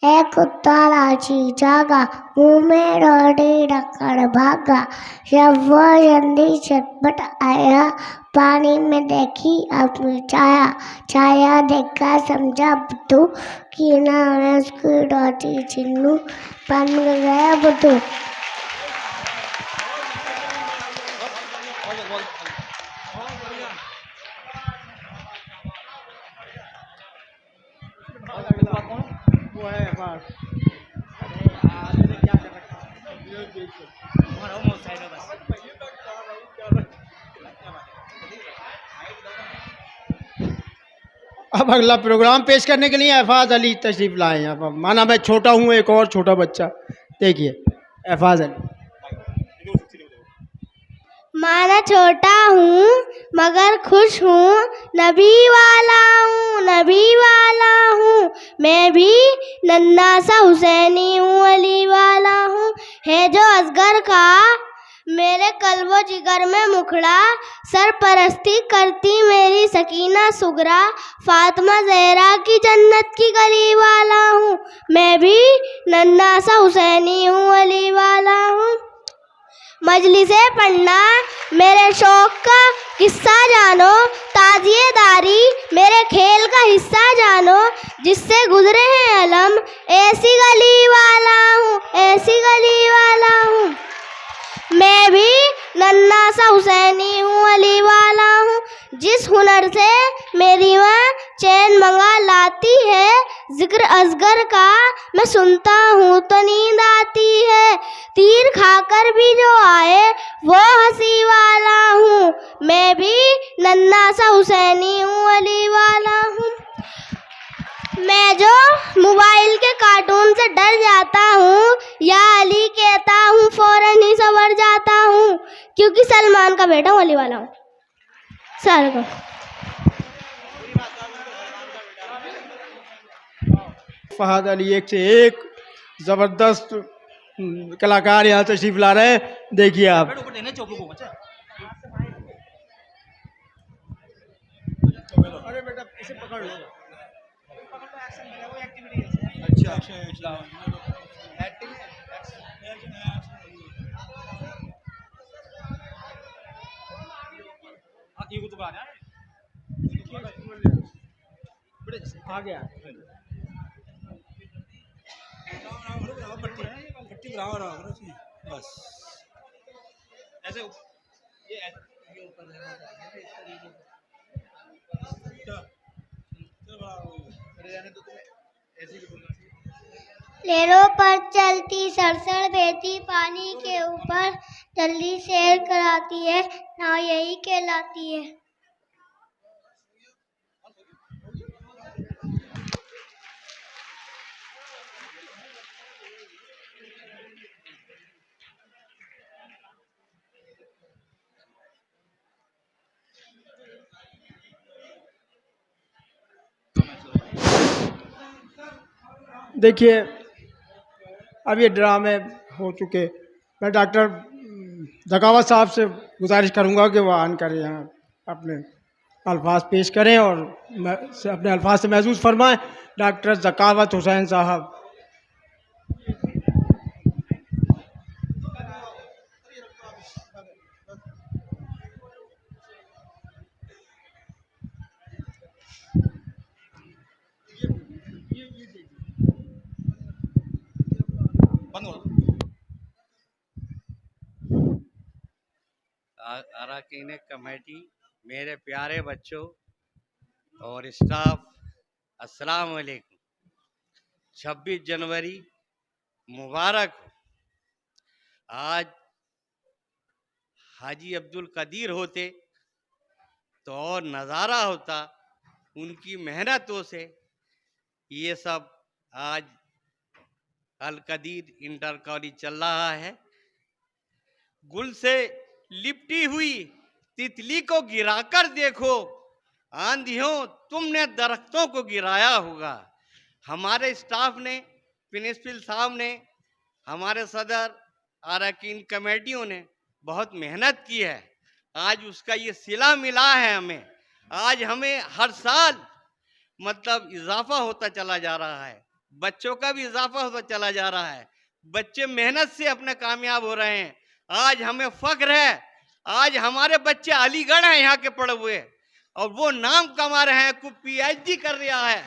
एक कुत्ता लाची जागा, मुंह में रोटी रखकर भागा। जब वो जल्दी चटपट आया, पानी में देखी अपनी छाया। छाया देखा समझा बुद्धू, कि ना उसकी रोटी चिन्नू, बन गया बुद्धू। वो है बस। अब अगला प्रोग्राम पेश करने के लिए एफाज अली तशरीफ लाए हैं। अब माना मैं छोटा हूँ, एक और छोटा बच्चा, देखिए एफाज अली। माना छोटा हूँ मगर खुश हूँ, नबी वाला हूँ, नबी वाला हूँ। मैं भी नन्ना सा हुसैनी हूँ, अली वाला हूँ। है जो असगर का मेरे कल्बो जिगर में मुखड़ा, सरपरस्ती करती मेरी सकीना सुगरा। फातिमा जहरा की जन्नत की गली वाला हूँ। मैं भी नन्ना सा हुसैनी हूँ, अली वाला हूँ। मजलिसे पढ़ना मेरे शौक का किस्सा जानो, ताजिएदारी मेरे खेल का हिस्सा जानो। जिससे गुजरे हैं अलम, ऐसी गली वाला हूँ, ऐसी गली वाला हूँ। मैं भी नन्ना सा हुसैनी हूँ, अली वाला हूँ। जिस हुनर से मेरी माँ चैन मंगा लाती है, जिक्र असगर का मैं सुनता हूँ तो नींद आती है। तीर खाकर भी जो आए वो हंसी वाला हूँ। मैं भी नन्ना सा हुसैनी हूँ, अली वाला हूँ। मैं जो मोबाइल के कार्टून से डर जाता हूँ, या अली कहता हूँ फौरन ही संवर जाता हूँ, क्योंकि सलमान का बेटा हूँ, अली वाला हूँ। सर को फहद अली एक से एक जबरदस्त कलाकार यहाँ तशरीफ ला रहे हैं, देखिए आप। अरे बेटा इसे पकड़ लो। आ गया बस ऐसे ये ऊपर लेरों पर चलती सरसर बहती पानी के ऊपर, जल्दी सैर कराती है, ना यही कहलाती है। देखिए अब ये ड्रामे हो चुके। मैं डॉक्टर जकावत साहब से गुजारिश करूंगा कि वो आन करें, यहाँ अपने अल्फाज पेश करें और अपने अल्फाज से महसूस फरमाएं। डॉक्टर जकावत हुसैन साहब। अरकान कमेटी, मेरे प्यारे बच्चों और स्टाफ, अस्सलाम वालेकुम। 26 जनवरी मुबारक हो। आज हाजी अब्दुल कदीर होते तो और नज़ारा होता, उनकी मेहनतों से ये सब आज अल कदीर इंटर कॉलेज चल रहा है। गुल से लिपटी हुई तितली को गिराकर देखो, आंधियों तुमने दरख्तों को गिराया होगा। हमारे स्टाफ ने, प्रिंसिपल साहब ने, हमारे सदर, अरकान कमेटियों ने बहुत मेहनत की है। आज उसका ये सिला मिला है हमें। आज हमें हर साल मतलब इजाफा होता चला जा रहा है। बच्चों का भी इजाफा होता चला जा रहा है, बच्चे मेहनत से अपने कामयाब हो रहे हैं। आज हमें फख्र है, आज हमारे बच्चे अलीगढ़ हैं यहाँ के पढ़े हुए, और वो नाम कमा रहे हैं। कोई PhD कर रहा है,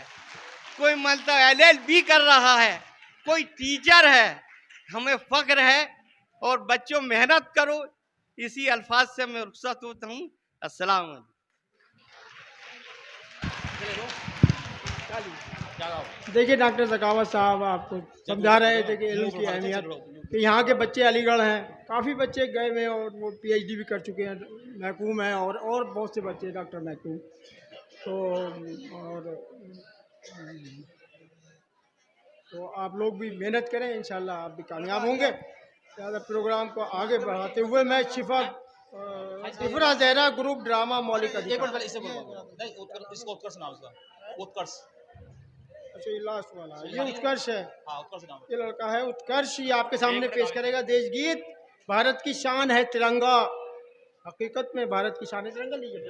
कोई मतलब LLB कर रहा है, कोई टीचर है। हमें फख्र है, और बच्चों मेहनत करो। इसी अल्फाज से मैं रुखसत होता हूँ। अस्सलाम वालेकुम। देखिए डॉक्टर ज़कावत साहब आपको समझा रहे थे कि इल्म की अहमियत, कि यहाँ के बच्चे अलीगढ़ हैं, काफ़ी बच्चे गए हुए हैं और वो PhD भी कर चुके हैं, महकूम हैं, और बहुत से बच्चे डॉक्टर महकूम। तो आप लोग भी मेहनत करें, इंशाल्लाह आप भी कामयाब होंगे। ज़्यादा प्रोग्राम को आगे बढ़ाते हुए मैं इफ्रा ज़हरा ग्रुप ड्रामा मौलिक अधिकार। अच्छा ये लास्ट वाला है, ये उत्कर्ष है, ये लड़का है उत्कर्ष, ये आपके सामने पेश करेगा देश गीत। भारत की शान है तिरंगा, हकीकत में भारत की शान है तिरंगा। लीजिए।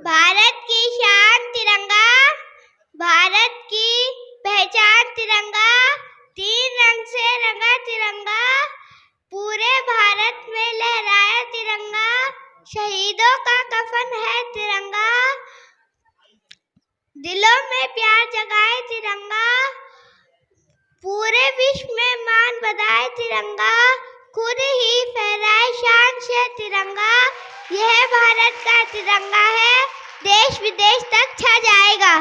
भारत की शान तिरंगा, भारत की पहचान तिरंगा, 3 रंग से रंगा तिरंगा, पूरे भारत में लहराया तिरंगा, शहीदों का कफन है तिरंगा, दिलों में प्यार जगाए तिरंगा, पूरे विश्व में मान बधाए तिरंगा, खुद ही फहराए शान से तिरंगा। यह भारत का तिरंगा है, देश विदेश तक छा जाएगा।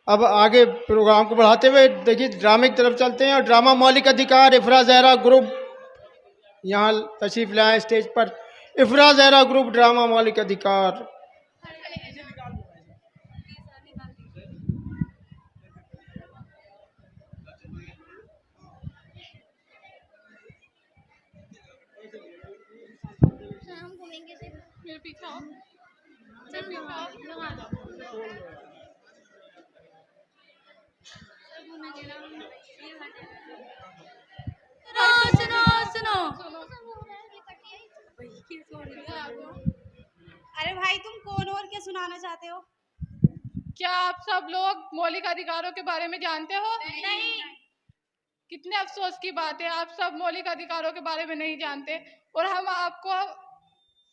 अब आगे प्रोग्राम को बढ़ाते हुए देखिए ड्रामे की तरफ चलते हैं, और ड्रामा मौलिक अधिकार इफ्रा ज़हरा ग्रुप यहाँ तशरीफ लाए स्टेज पर। इफ्रा ज़हरा ग्रुप ड्रामा मौलिक अधिकार। सुनो सुनो अरे भाई तुम कौन हो और क्या सुनाना चाहते हो? क्या आप सब लोग मौलिक अधिकारों के बारे में जानते हो? नहीं। कितने अफसोस की बात है, आप सब मौलिक अधिकारों के बारे में नहीं जानते, और हम आपको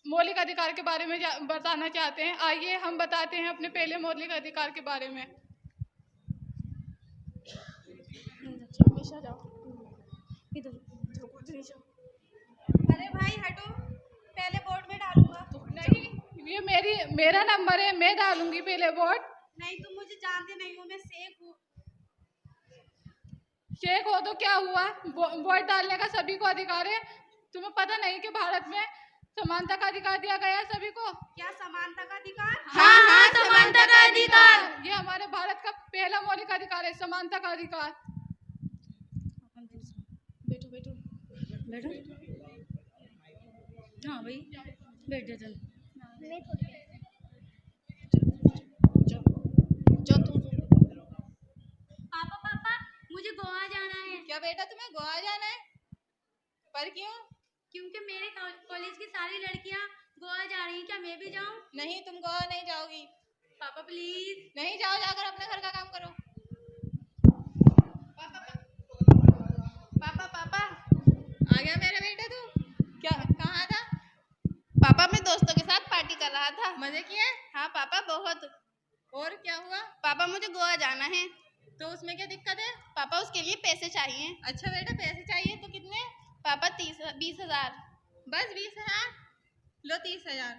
मौलिक अधिकार के बारे में बताना चाहते हैं। आइए हम बताते हैं अपने पहले मौलिक अधिकार के बारे में। अरे भाई हटो, पहले वोट में डालूंगा। नहीं, ये मेरा नंबर है, मैं डालूंगी पहले वोट। नहीं तुम मुझे जानते नहीं हो, मैं शेख हूँ। शेख हो तो क्या हुआ, वोट डालने का सभी को अधिकार है। तुम्हें पता नहीं कि भारत में समानता का अधिकार दिया गया है सभी को? क्या समानता का अधिकार? हाँ हाँ समानता का अधिकार, ये हमारे भारत का पहला मौलिक अधिकार है, समानता का अधिकार। बैठो बैठो बैठो। हाँ भाई बैठ जा, चल पापा पापा मुझे गोवा जाना है। क्या बेटा तुम्हें गोवा जाना है? पर क्यों? क्योंकि मेरे कॉलेज की सारी लड़कियां गोवा जा रही हैं, क्या मैं भी जाऊं? नहीं तुम गोवा नहीं जाओगी। पापा प्लीज। नहीं जाओ, जाकर अपने घर का काम करो। पापा पापा आ गया मेरा बेटा। तू क्या कहाँ था? पापा मैं दोस्तों के साथ पार्टी कर रहा था। मजे किए? हाँ पापा बहुत। और क्या हुआ? पापा मुझे गोवा जाना है। तो उसमें क्या दिक्कत है? पापा उसके लिए पैसे चाहिए। अच्छा बेटा पैसे चाहिए तो कितने? पापा 20,000। बस 20,000? लो 30,000।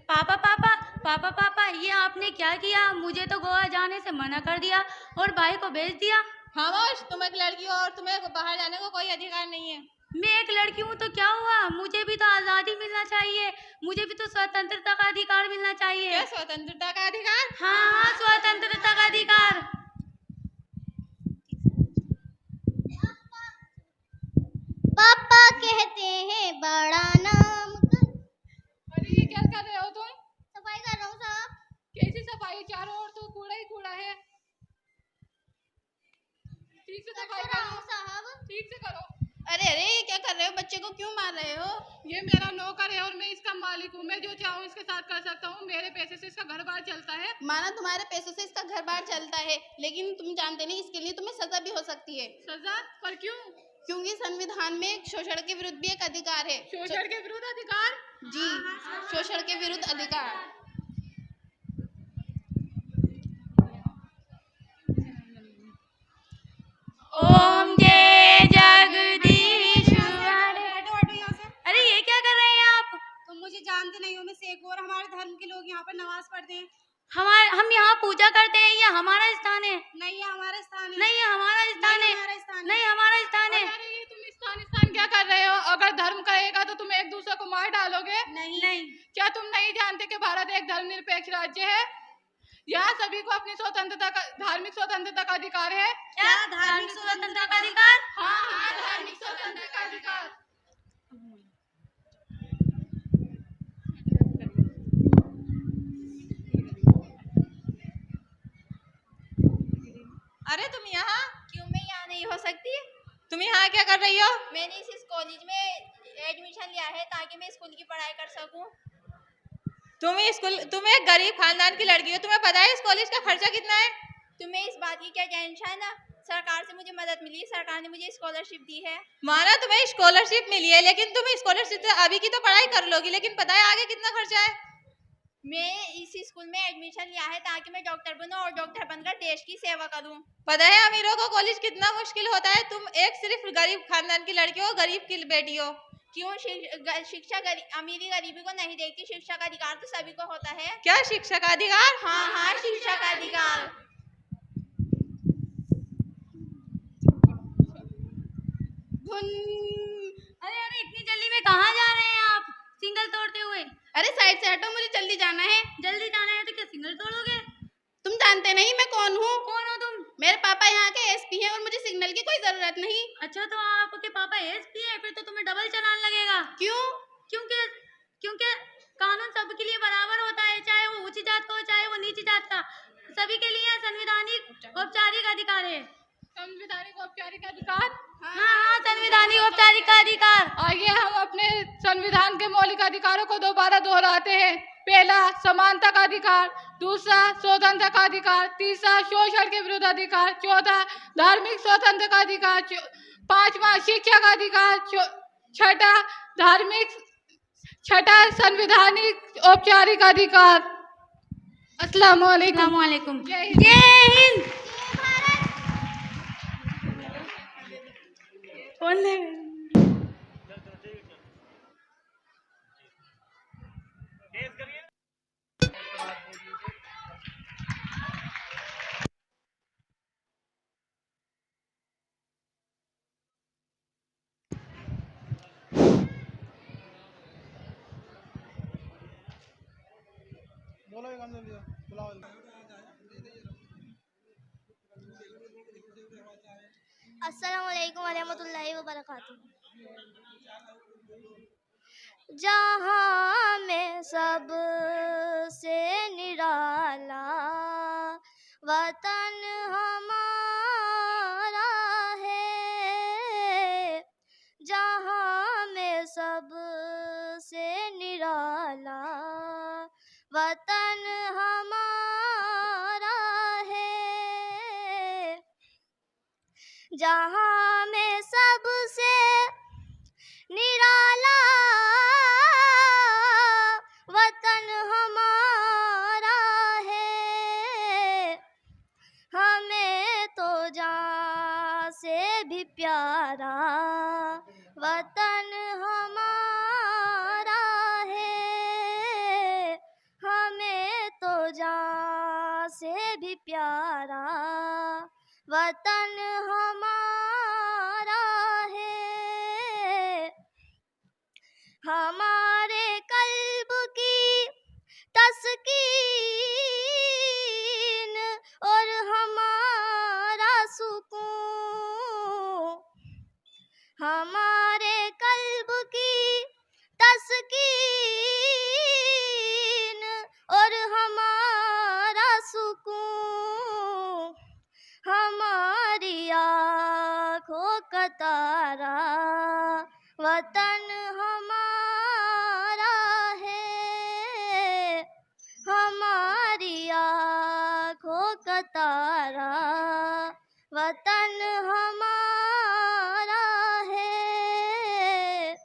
पापा पापा पापा पापा ये आपने क्या किया? मुझे तो गोवा जाने से मना कर दिया और भाई को भेज दिया। खामोश, तुम एक लड़की हो और तुम्हें बाहर जाने को कोई अधिकार नहीं है। मैं एक लड़की हूँ तो क्या हुआ? मुझे भी तो आज़ादी मिलना चाहिए, मुझे भी तो स्वतंत्रता का अधिकार मिलना चाहिए। क्या स्वतंत्रता का अधिकार? हाँ हाँ स्वतंत्रता का अधिकार। पापा कहते हैं बड़ा नाम। अरे ये क्या कर रहे हो तुम? सफाई कर रहा हूँ साहब। चारों ओर तो कूड़ा ही कूड़ा है। ठीक से सफाई करो साहब, ठीक से करो। अरे अरे ये क्या कर रहे हो, बच्चे को क्यों मार रहे हो? ये मेरा नौकर है और मैं इसका मालिक हूँ, मैं जो चाहूँ इसके साथ कर सकता हूँ, मेरे पैसे से इसका घर बार चलता है। माना तुम्हारे पैसों से इसका घर बार चलता है, लेकिन तुम जानते नहीं इसके लिए तुम्हें सजा भी हो सकती है। सजा? पर क्यों? क्योंकि संविधान में शोषण के विरुद्ध भी एक अधिकार है। शोषण के विरुद्ध अधिकार? जी, शोषण के विरुद्ध अधिकार। ओम जय जगदीश। अरे ये क्या कर रहे हैं आप? तुम मुझे जानते नहीं हो, मैं शेख और हमारे धर्म के लोग यहाँ पर नमाज पढ़ते हैं। हम यहाँ पूजा करते हैं, ये हमारा स्थान है। नहीं, ये हमारा स्थान है। नहीं, ये हमारा स्थान है। नहीं, हमारा स्थान है। अरे ये तुम स्थान क्या कर रहे हो? अगर धर्म कहेगा तो तुम एक दूसरे को मार डालोगे। नहीं, क्या तुम नहीं जानते कि भारत एक धर्मनिरपेक्ष राज्य है? यहाँ सभी को अपनी स्वतंत्रता का, धार्मिक स्वतंत्रता का अधिकार है। क्या धार्मिक स्वतंत्रता का अधिकार? हाँ, धार्मिक स्वतंत्रता का अधिकार। अरे तुम यहाँ क्यों? मैं यहाँ नहीं हो सकती। तुम यहाँ क्या कर रही हो? मैंने इस कॉलेज में एडमिशन लिया है ताकि मैं स्कूल की पढ़ाई कर सकूं। तुम एक गरीब खानदान की लड़की हो, तुम्हें पता है इस कॉलेज का खर्चा कितना है? तुम्हें इस बात की क्या टेंशन है? सरकार से मुझे मदद मिली, सरकार ने मुझे स्कॉलरशिप दी है। माना तुम्हें स्कॉलरशिप मिली है, लेकिन तुम स्कॉलरशिप से अभी की तो पढ़ाई कर लोगी, लेकिन पता है आगे कितना खर्चा है? मैं इसी स्कूल में एडमिशन लिया है ताकि मैं डॉक्टर बनूं और डॉक्टर बनकर देश की सेवा करूं। पता है अमीरों को कॉलेज कितना मुश्किल होता है? तुम एक सिर्फ गरीब खानदान की लड़की हो, गरीब की बेटी हो। क्यों? शिक्षा अमीरी गरीबी को नहीं देखती, शिक्षा का अधिकार तो सभी को होता है। क्या शिक्षा का अधिकार? हाँ, शिक्षा का अधिकार। अरे इतनी जल्दी में कहाँ जा रहे हैं आप, सिंगल तोड़ते हुए? अरे साइड से हटो, मुझे जल्दी जाना है। जल्दी जाना है तो क्या सिग्नल तोड़ोगे? तुम जानते नहीं मैं कौन हूँ? कौन हो तुम? मेरे पापा यहाँ के एसपी हैं और मुझे सिग्नल की कोई जरूरत नहीं। अच्छा, तो आपके पापा एसपी है, फिर तो तुम्हें डबल चालान लगेगा। क्यों? क्योंकि कानून सबके लिए बराबर होता है, चाहे वो ऊंची जात का हो चाहे वो नीची जात का, सभी के लिए संवैधानिक औपचारिक अधिकार है। संवैधानिक औपचारिक अधिकार? हाँ, संवैधानिक औपचारिक अधिकार। आइए हम अपने संविधान के मौलिक अधिकारों को दोबारा दोहराते हैं। पहला, समानता का अधिकार। दूसरा, स्वतंत्रता का अधिकार। तीसरा, शोषण के विरुद्ध अधिकार। चौथा, धार्मिक स्वतंत्रता का अधिकार। पांचवा, शिक्षा का अधिकार। छठा, संवैधानिक औपचारिक अधिकार। अस्सलाम वालेकुम। जय हिंद। बोलो ये काम जल्दी बुलाओ। अस्सलाम वालेकुम वरहमतुल्लाहि वबरकातुहू। जहाँ में सब से निराला वतन हमारा है। जहाँ में सब से निराला वतन हमारा है। जहाँ में सबसे निराला वतन हमारा है। हमें तो जान से भी प्यारा वतन हमारा है। हमें तो जान से भी प्यारा वतन हमारा है। हमारे कल्ब की तस्कीन और हमारा सुकून। हमारे कल्ब की तस्कीन और हमारा सुकून वतन हमारा है, हमारी आँखों का तारा, वतन हमारा है।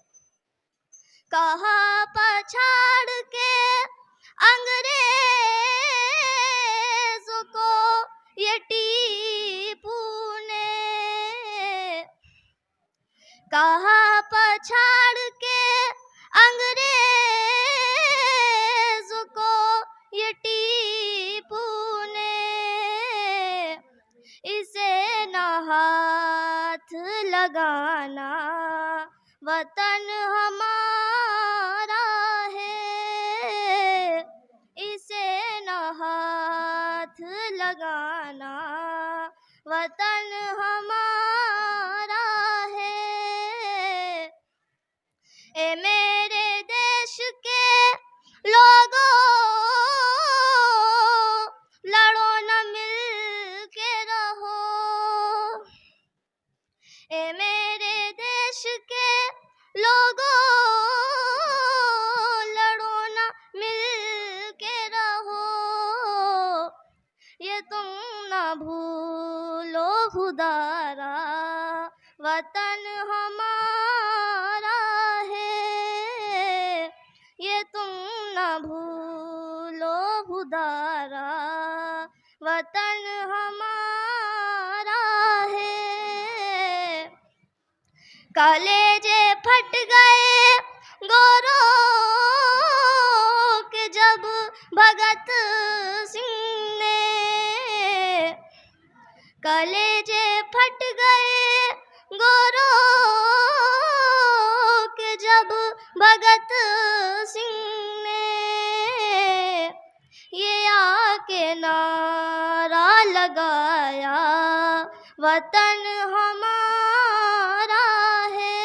कहा पछाड़ के अंग्रेजों को ये टीपू ने, कहा पछाड़ के अंग्रेजों को ये टीपू ने, इसे न हाथ लगाना, वतन हमारा है, इसे न हाथ लगाना, वतन हमारा है। ए मेरे देश के लोगों, लड़ो न मिल के रहो। ए मेरे देश के लोगों, लड़ो न मिल के रहो। ये तुम न भूलो खुदारा, वतन हमारा है, ये तुम न भूलो खुदारा, वतन हमारा है। कलेजे फट गए गोरों के जब भगत सिंह ने, कलेजे फट गए गोरों के जब भगत सिंह ने, ये आके नारा लगाया, वतन हमारा है,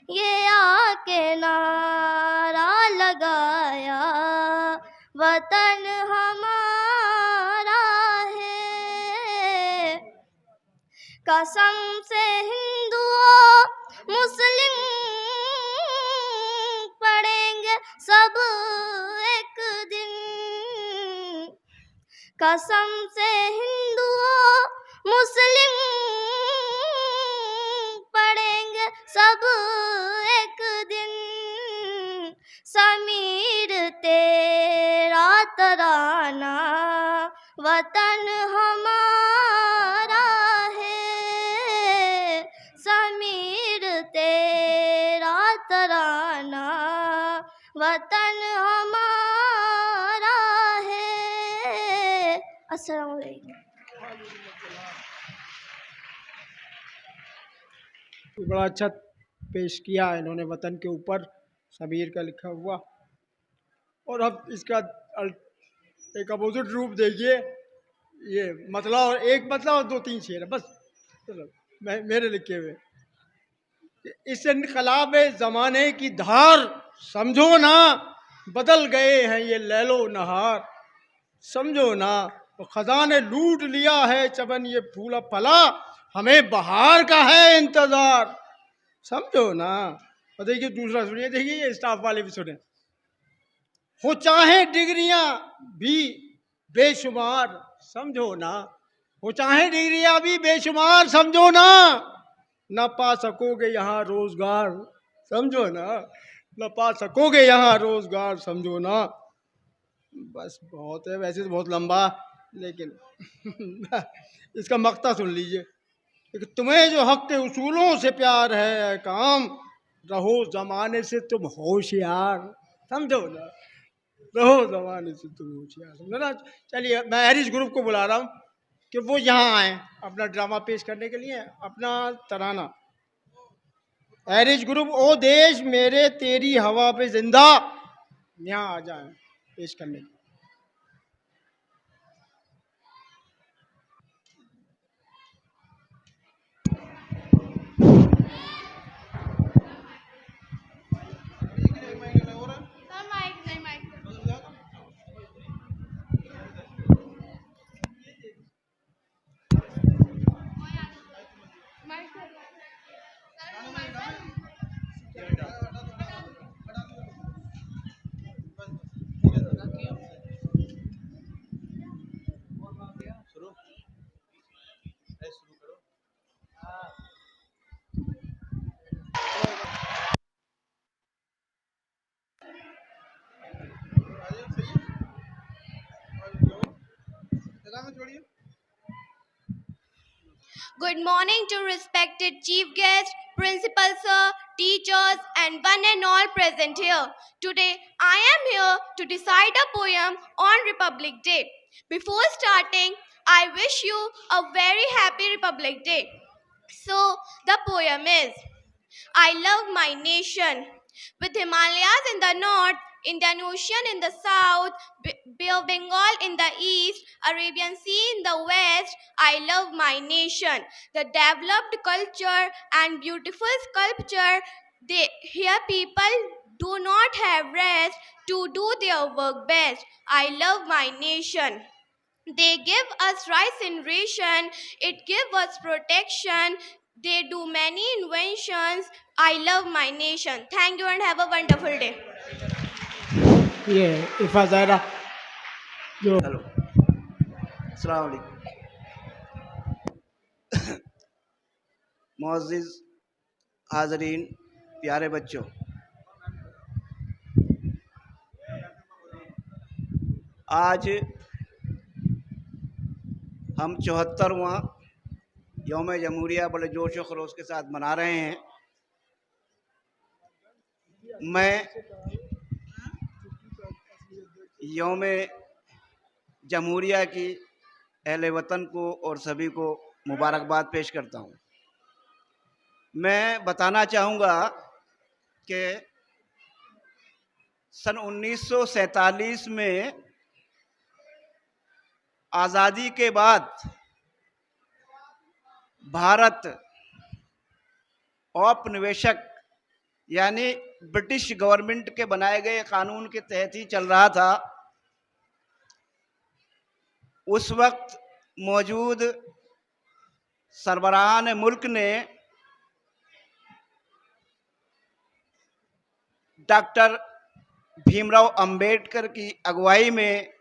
ये आके नारा लगाया, वतन हमारा है। कसम से हिंदुओं मुस्लिम पढ़ेंगे सब एक दिन, कसम से हिंदुओं मुस्लिम पढ़ेंगे सब एक दिन, समीर तेरा तराना, वतन हमारा है, समीर तेरा तराना, वतन हमारा है। अस्सलाम वालेकुम। बड़ा अच्छा पेश किया इन्होंने वतन के ऊपर, शबीर का लिखा हुआ। और अब इसका एक अपोजिट रूप देखिए, ये मतला और एक मतला और दो तीन शेर है बस, चलो मेरे लिखे हुए। इस इनकलाब ज़माने की धार समझो ना, बदल गए हैं ये लैलो नहार, समझो ना। तो खजा ने लूट लिया है चमन ये फूला फला, हमें बहार का है इंतजार, समझो ना। और देखिए दूसरा सुनिए, देखिए ये स्टाफ वाले भी सुने। हो चाहे डिग्रियां भी बेशुमार, समझो ना, हो चाहे डिग्रियां भी बेशुमार, समझो ना, न पा सकोगे यहाँ रोजगार, समझो ना, न पा सकोगे यहाँ रोजगार, समझो ना। बस बहुत है, वैसे तो बहुत लंबा, लेकिन इसका मक्ता सुन लीजिए कि तुम्हें जो हक के उसूलों से प्यार है काम, रहो जमाने से तुम होशियार, समझो ना, रहो जमाने से तुम होशियार, समझो ना। चलिए मैं हैरिस ग्रुप को बुला रहा हूँ कि वो यहाँ आए अपना ड्रामा पेश करने के लिए, अपना तराना। हैरिस ग्रुप, ओ देश मेरे तेरी हवा पे जिंदा, यहाँ आ जाए पेश करने। Good morning to respected chief guest, principal sir, teachers, and one and all present here. Today, I am here to decide a poem on Republic Day. Before starting, I wish you a very happy Republic Day. So, the poem is, I love my nation. With Himalayas in the north, Indian Ocean in the south, Bay of Bengal in the east, Arabian Sea in the west, I love my nation. The developed culture and beautiful sculpture, here people do not have rest to do their work best. I love my nation. They give us rice in ration, it give us protection. They do many inventions. I love my nation. Thank you and have a wonderful day. ये इफ़ा ज़ायरा जो hello, अस्सलाम वालेकुम। मुअज़्ज़िज़ हाज़रीन, प्यारे बच्चों, आज हम 74वां यौम जमहूरिया बड़े जोश व खरोश के साथ मना रहे हैं। मैं यौम जमहूरिया की अहले वतन को और सभी को मुबारकबाद पेश करता हूँ। मैं बताना चाहूँगा कि सन 1947 में आज़ादी के बाद भारत औपनिवेशक यानी ब्रिटिश गवर्नमेंट के बनाए गए कानून के तहत ही चल रहा था। उस वक्त मौजूद सरबराहान मुल्क ने डॉक्टर भीमराव अंबेडकर की अगुवाई में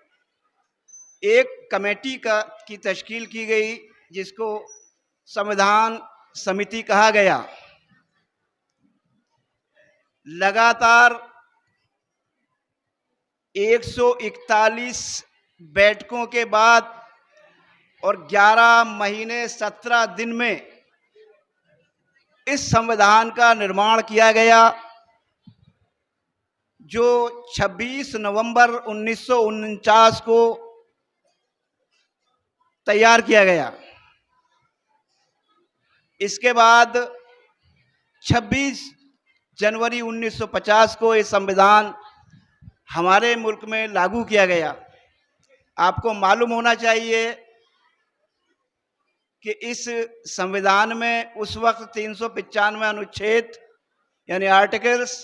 एक कमेटी की तश्कील की गई, जिसको संविधान समिति कहा गया। लगातार 141 बैठकों के बाद और 11 महीने 17 दिन में इस संविधान का निर्माण किया गया, जो 26 नवंबर 1949 को तैयार किया गया। इसके बाद 26 जनवरी 1950 को ये संविधान हमारे मुल्क में लागू किया गया। आपको मालूम होना चाहिए कि इस संविधान में उस वक्त 395 अनुच्छेद यानी आर्टिकल्स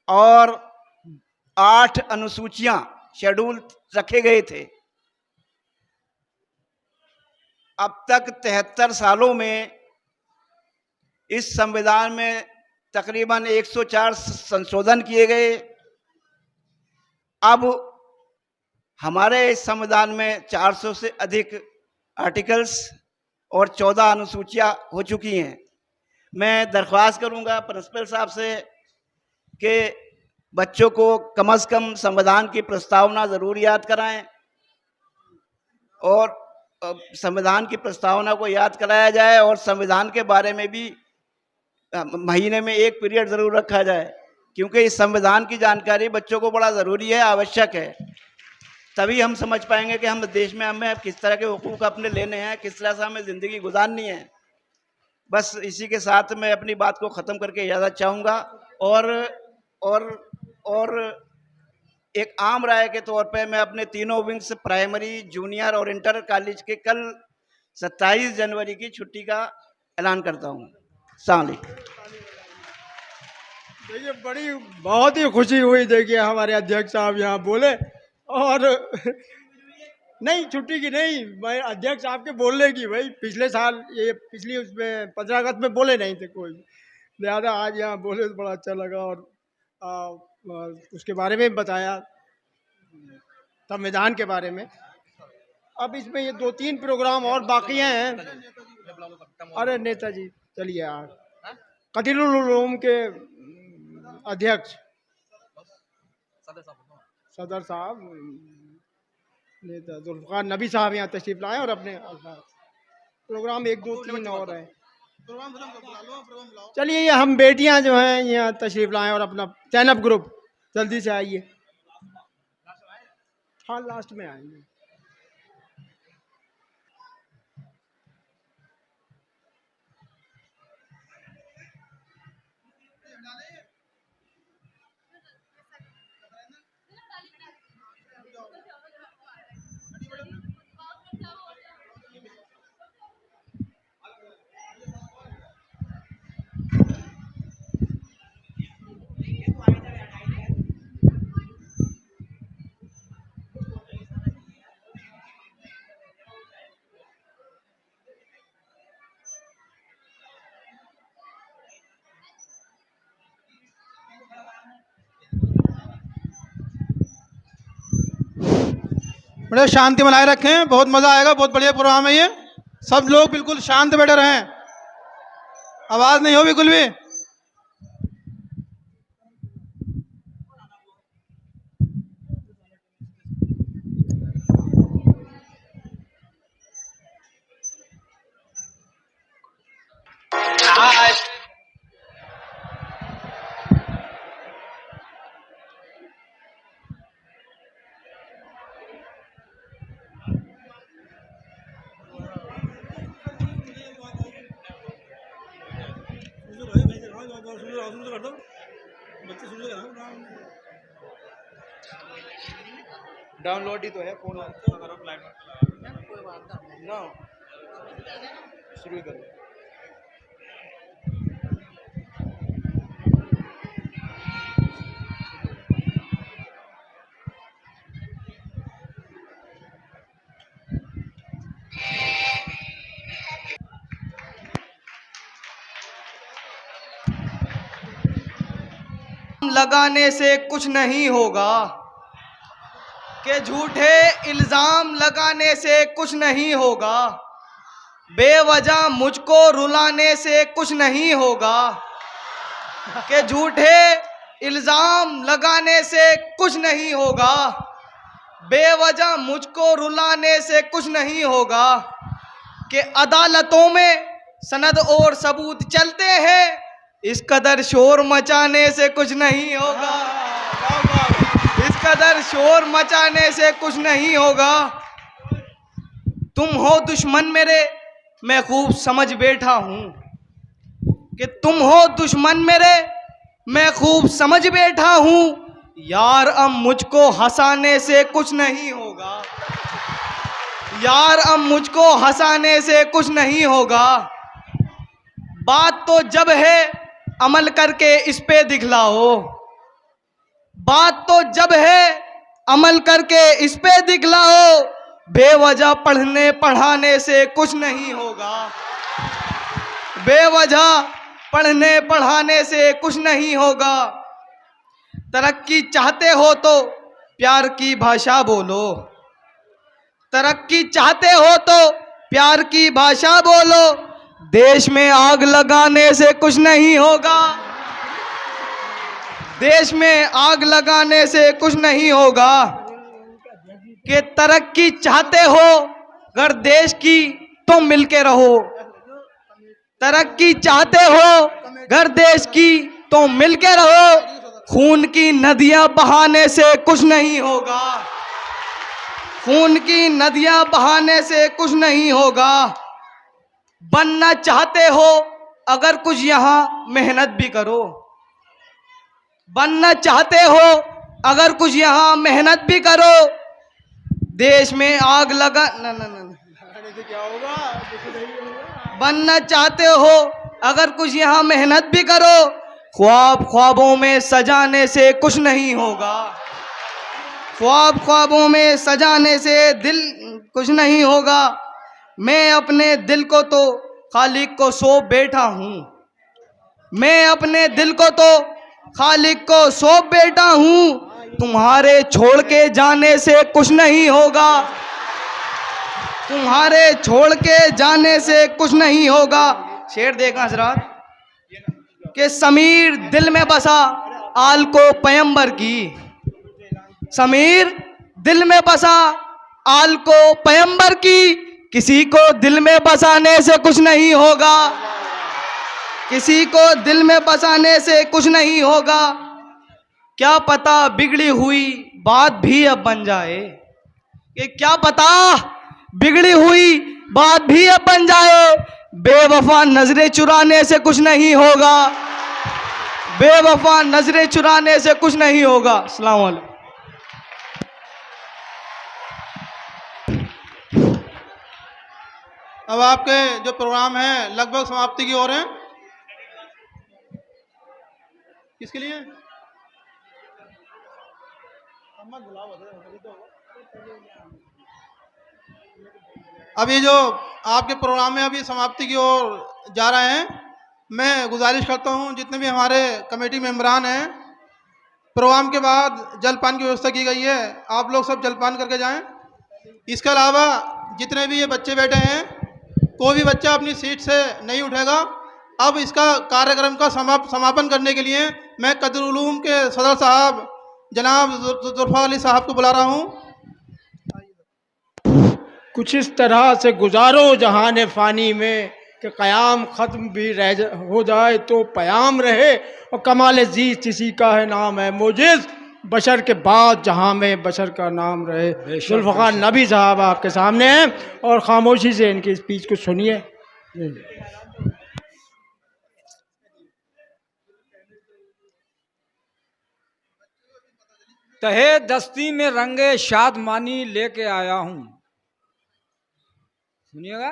और 8 अनुसूचियां शेड्यूल रखे गए थे। अब तक 73 सालों में इस संविधान में तकरीबन 104 संशोधन किए गए। अब हमारे इस संविधान में 400 से अधिक आर्टिकल्स और 14 अनुसूचियां हो चुकी हैं। मैं दरख्वास्त करूंगा प्रिंसिपल साहब से कि बच्चों को कम से कम संविधान की प्रस्तावना ज़रूर याद कराएं और संविधान की प्रस्तावना को याद कराया जाए और संविधान के बारे में भी महीने में एक पीरियड ज़रूर रखा जाए, क्योंकि इस संविधान की जानकारी बच्चों को बड़ा ज़रूरी है, आवश्यक है। तभी हम समझ पाएंगे कि हम देश में हमें किस तरह के हुकूक अपने लेने हैं, किस तरह से हमें ज़िंदगी गुजारनी है। बस इसी के साथ मैं अपनी बात को ख़त्म करके इजाज़त चाहूँगा और एक आम राय के तौर पे मैं अपने तीनों विंग्स प्राइमरी, जूनियर और इंटर कॉलेज के कल 27 जनवरी की छुट्टी का ऐलान करता हूँ। अस्सलाम वालेकुम। देखिए बहुत ही खुशी हुई। देखिए हमारे अध्यक्ष साहब यहाँ बोले और नहीं छुट्टी की नहीं, मैं अध्यक्ष साहब के बोलने की, भाई पिछले साल ये पिछली उसमें 15 अगस्त में बोले नहीं थे कोई, लिहाजा आज यहाँ बोले तो बड़ा अच्छा लगा और उसके बारे में बताया, संविधान के बारे में। अब इसमें ये 2-3 प्रोग्राम और बाकी हैं। अरे नेताजी चलिए यार, कतिरुल उलूम के अध्यक्ष सदर साहब नेता जुल्फ़िकार नबी साहब यहाँ तशरीफ लाए और अपने प्रोग्राम 1 2 3 और है। चलिए ये हम बेटियां जो हैं यहाँ तशरीफ लाएं और अपना चैनअप ग्रुप जल्दी से आइए। हाँ लास्ट में आएंगे। बड़े शांति बनाए रखें, बहुत मज़ा आएगा, बहुत बढ़िया प्रोग्राम है ये। सब लोग बिल्कुल शांत बैठे रहें, आवाज़ नहीं हो बिल्कुल भी। डाउनलोड ही तो है फोन ना, शुरू करो। लगाने से कुछ नहीं होगा, कि झूठे इल्जाम लगाने से कुछ नहीं होगा, बेवजह मुझको रुलाने से कुछ नहीं होगा, कि झूठे इल्जाम लगाने से कुछ नहीं होगा, बेवजह मुझको रुलाने से कुछ नहीं होगा, कि अदालतों में सनद और सबूत चलते हैं, इस कदर शोर मचाने से कुछ नहीं होगा, इस कदर शोर मचाने से कुछ नहीं होगा। तुम हो दुश्मन मेरे, मैं खूब समझ बैठा हूँ, कि तुम हो दुश्मन मेरे, मैं खूब समझ बैठा हूँ, यार अब मुझको हंसाने से कुछ नहीं होगा, यार अब मुझको हंसाने से कुछ नहीं होगा। बात तो जब है अमल करके इस पे दिखलाओ, बात तो जब है अमल करके इस पे दिखलाओ, बेवजह पढ़ने पढ़ाने से कुछ नहीं होगा, बेवजह पढ़ने पढ़ाने से कुछ नहीं होगा। तरक्की चाहते हो तो प्यार की भाषा बोलो, तरक्की चाहते हो तो प्यार की भाषा बोलो, देश में आग लगाने से कुछ नहीं होगा, देश में आग लगाने से कुछ नहीं होगा। कि तरक्की चाहते हो अगर देश की तो मिलके रहो, तरक्की चाहते हो अगर देश की तो मिलके रहो, खून की नदियां बहाने से कुछ नहीं होगा, खून की नदियां बहाने से कुछ नहीं होगा। बनना चाहते हो अगर कुछ यहाँ मेहनत भी करो, बनना चाहते हो अगर कुछ यहाँ मेहनत भी करो, देश में आग लगा क्या होगा, बनना चाहते हो अगर कुछ यहाँ मेहनत भी करो, ख्वाब ख्वाबों में सजाने से कुछ नहीं होगा, ख्वाब ख्वाबों में सजाने से दिल कुछ नहीं होगा। मैं अपने दिल को तो खालिक को सौंप बैठा हूँ, मैं अपने दिल को तो खालिक को सौंप बैठा हूँ, तुम्हारे छोड़ के जाने से कुछ नहीं होगा, तुम्हारे छोड़ के जाने से कुछ नहीं होगा। शेर देखा हजरात कि समीर दिल में बसा आल को पैगंबर की, समीर दिल में बसा आल को पैगंबर की, किसी को दिल में बसाने से कुछ नहीं होगा, किसी को दिल में बसाने से कुछ नहीं होगा। क्या पता बिगड़ी हुई बात भी अब बन जाए, कि क्या पता बिगड़ी हुई बात भी अब बन जाए। बेवफा नजरें चुराने से कुछ नहीं होगा, बेवफा नजरें चुराने से कुछ नहीं होगा। अस्सलाम वालेकुम। अब आपके जो प्रोग्राम है लगभग समाप्ति की ओर है। किसके लिए? अब ये जो आपके प्रोग्राम में अभी समाप्ति की ओर जा रहे हैं, मैं गुजारिश करता हूं जितने भी हमारे कमेटी मेंबरान हैं, प्रोग्राम के बाद जलपान की व्यवस्था की गई है, आप लोग सब जलपान करके जाएं। इसके अलावा जितने भी ये बच्चे बैठे हैं, कोई भी बच्चा अपनी सीट से नहीं उठेगा। अब इसका कार्यक्रम का समापन करने के लिए मैं कदरुल उलूम के सदर साहब जनाब जुल्फा अली साहब को बुला रहा हूँ। कुछ इस तरह से गुजारो जहान फ़ानी में कि क़याम ख़त्म भी हो जाए तो पयाम रहे, और कमाल जीत इसी का है नाम है मोजिज़, बशर के बाद जहाँ में बशर का नाम रहे। जुल्फ़ार नबी साहब आपके सामने हैं और ख़ामोशी से इनकी स्पीच को सुनिए। तहे दस्ती में रंगे शादमानी लेके आया हूं, सुनिएगा।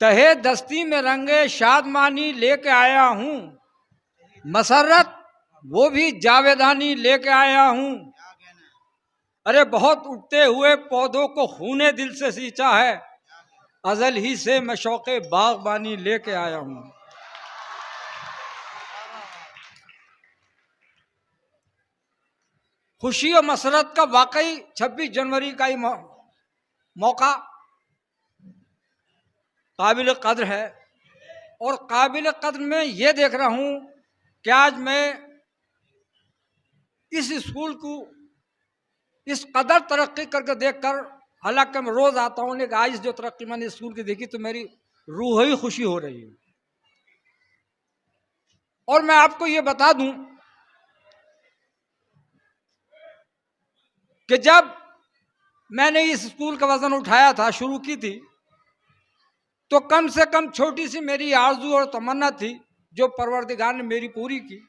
तहे दस्ती में रंगे शादमानी लेके आया हूं, मसरत वो भी जावेदानी लेके आया हूं। अरे बहुत उगते हुए पौधों को खूने दिल से सींचा है, अजल ही से मैं शौक़े बागबानी लेके आया हूं। खुशी और मसरत का वाकई 26 जनवरी का ही मौका काबिल कद्र है, और काबिल कद्र में ये देख रहा हूँ कि आज मैं इस स्कूल को इस कदर तरक्की करके देखकर, हालांकि मैं रोज़ आता हूँ, लेकिन आज जो तरक्की मैंने स्कूल की देखी तो मेरी रूह ही खुशी हो रही है। और मैं आपको ये बता दूं कि जब मैंने इस स्कूल का वजन उठाया था, शुरू की थी, तो कम से कम छोटी सी मेरी आरजू और तमन्ना थी जो परवरदिगार ने मेरी पूरी की।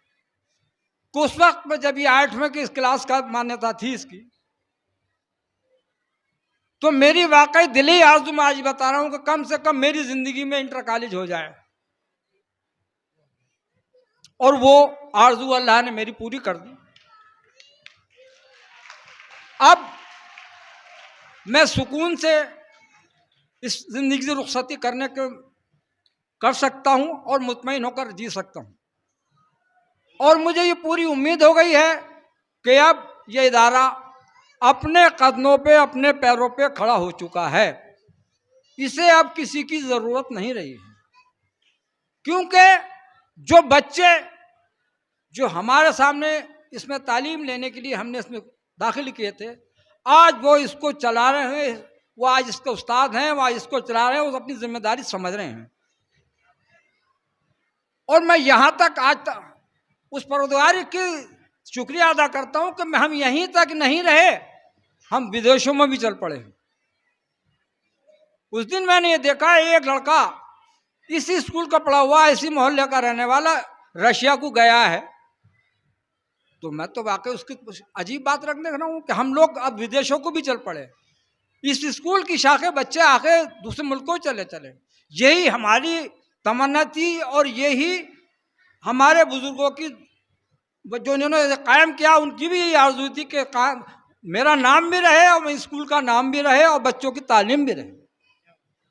उस वक्त में जब ये 8वें की इस क्लास का मान्यता थी इसकी, तो मेरी वाकई दिली आरजू में आज बता रहा हूं कि कम से कम मेरी जिंदगी में इंटर कॉलेज हो जाए, और वो आरजू अल्लाह ने मेरी पूरी कर दी। अब मैं सुकून से इस जिंदगी से रुखसती कर सकता हूं और मुतमईन होकर जी सकता हूं। और मुझे ये पूरी उम्मीद हो गई है कि अब ये इदारा अपने कदमों पे, अपने पैरों पे खड़ा हो चुका है। इसे अब किसी की ज़रूरत नहीं रही है, क्योंकि जो बच्चे जो हमारे सामने इसमें तालीम लेने के लिए हमने इसमें दाखिल किए थे, आज वो इसको चला रहे हैं, वो आज इसके उस्ताद हैं, वो आज इसको चला रहे हैं, वो अपनी जिम्मेदारी समझ रहे हैं। और मैं यहाँ तक आज तक उस परवरदिगार की शुक्रिया अदा करता हूँ कि हम यहीं तक नहीं रहे, हम विदेशों में भी चल पड़े। उस दिन मैंने ये देखा, एक लड़का इसी स्कूल का पढ़ा हुआ, इसी मोहल्ले का रहने वाला, रशिया को गया है। तो मैं तो वाकई उसकी अजीब बात रखने रहा हूँ कि हम लोग अब विदेशों को भी चल पड़े। इस स्कूल की शाखे बच्चे आके दूसरे मुल्कों चले चले। यही हमारी तमन्ना थी और यही हमारे बुजुर्गों की जो इन्होंने कायम किया, उनकी भी यही आरज़ू थी कि मेरा नाम भी रहे और स्कूल का नाम भी रहे और बच्चों की तालीम भी रहे।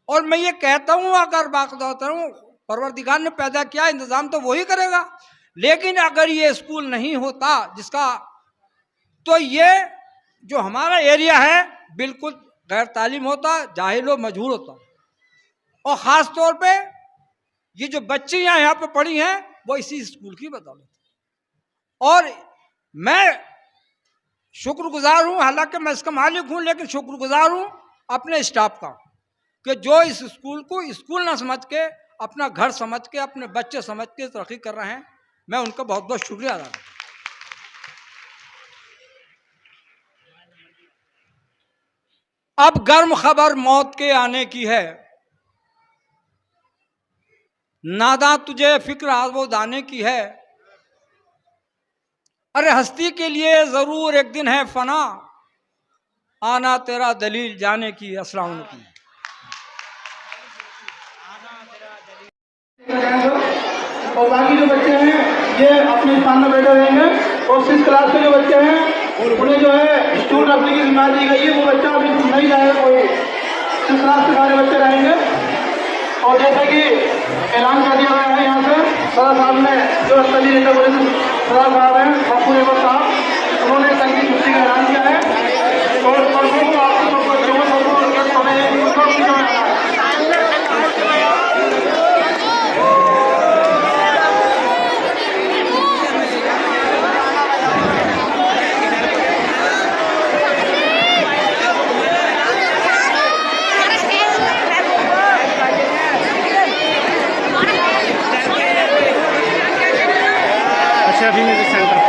और मैं ये कहता हूँ, अगर बात होता हूँ, परवरदिगार ने पैदा किया, इंतज़ाम तो वही करेगा। लेकिन अगर ये स्कूल नहीं होता जिसका, तो ये जो हमारा एरिया है बिल्कुल गैर तालीम होता, जाहिल और मजहूल होता। और ख़ास तौर पे ये जो बच्चियाँ यहाँ पे पढ़ी हैं वो इसी स्कूल की बदौलत। और मैं शुक्रगुजार हूँ, हालांकि मैं इसका मालिक हूँ, लेकिन शुक्रगुजार हूँ अपने स्टाफ का कि जो इस स्कूल को स्कूल ना समझ के अपना घर समझ के अपने बच्चे समझ के तरक्की कर रहे हैं। मैं उनका बहुत बहुत शुक्रिया अदा करता हूं। अब गर्म खबर मौत के आने की है, नादा तुझे फिक्र वो दाने की है। अरे हस्ती के लिए जरूर एक दिन है फना, आना तेरा दलील जाने की। अस्सलाम वालेकुम। और बाकी जो बच्चे हैं ये अपने स्थान में बैठे रहेंगे और 6 क्लास के जो बच्चे हैं उन्हें जो है स्टूल रखने की जिम्मेदारी दी गई है। वो बच्चा अभी नहीं जाएगा, कोई 6 क्लास के सारे बच्चे रहेंगे। और जैसे कि ऐलान कर दिया गया है यहाँ से सदर साहब ने, जो स्थलीय नेता बोले सदर साहब हैं बापू रेवत साहब, उन्होंने कल की छुट्टी का ऐलान किया है। और परसों को आपको सबको बच्चों को अशरफी म्यूजिक सेंटर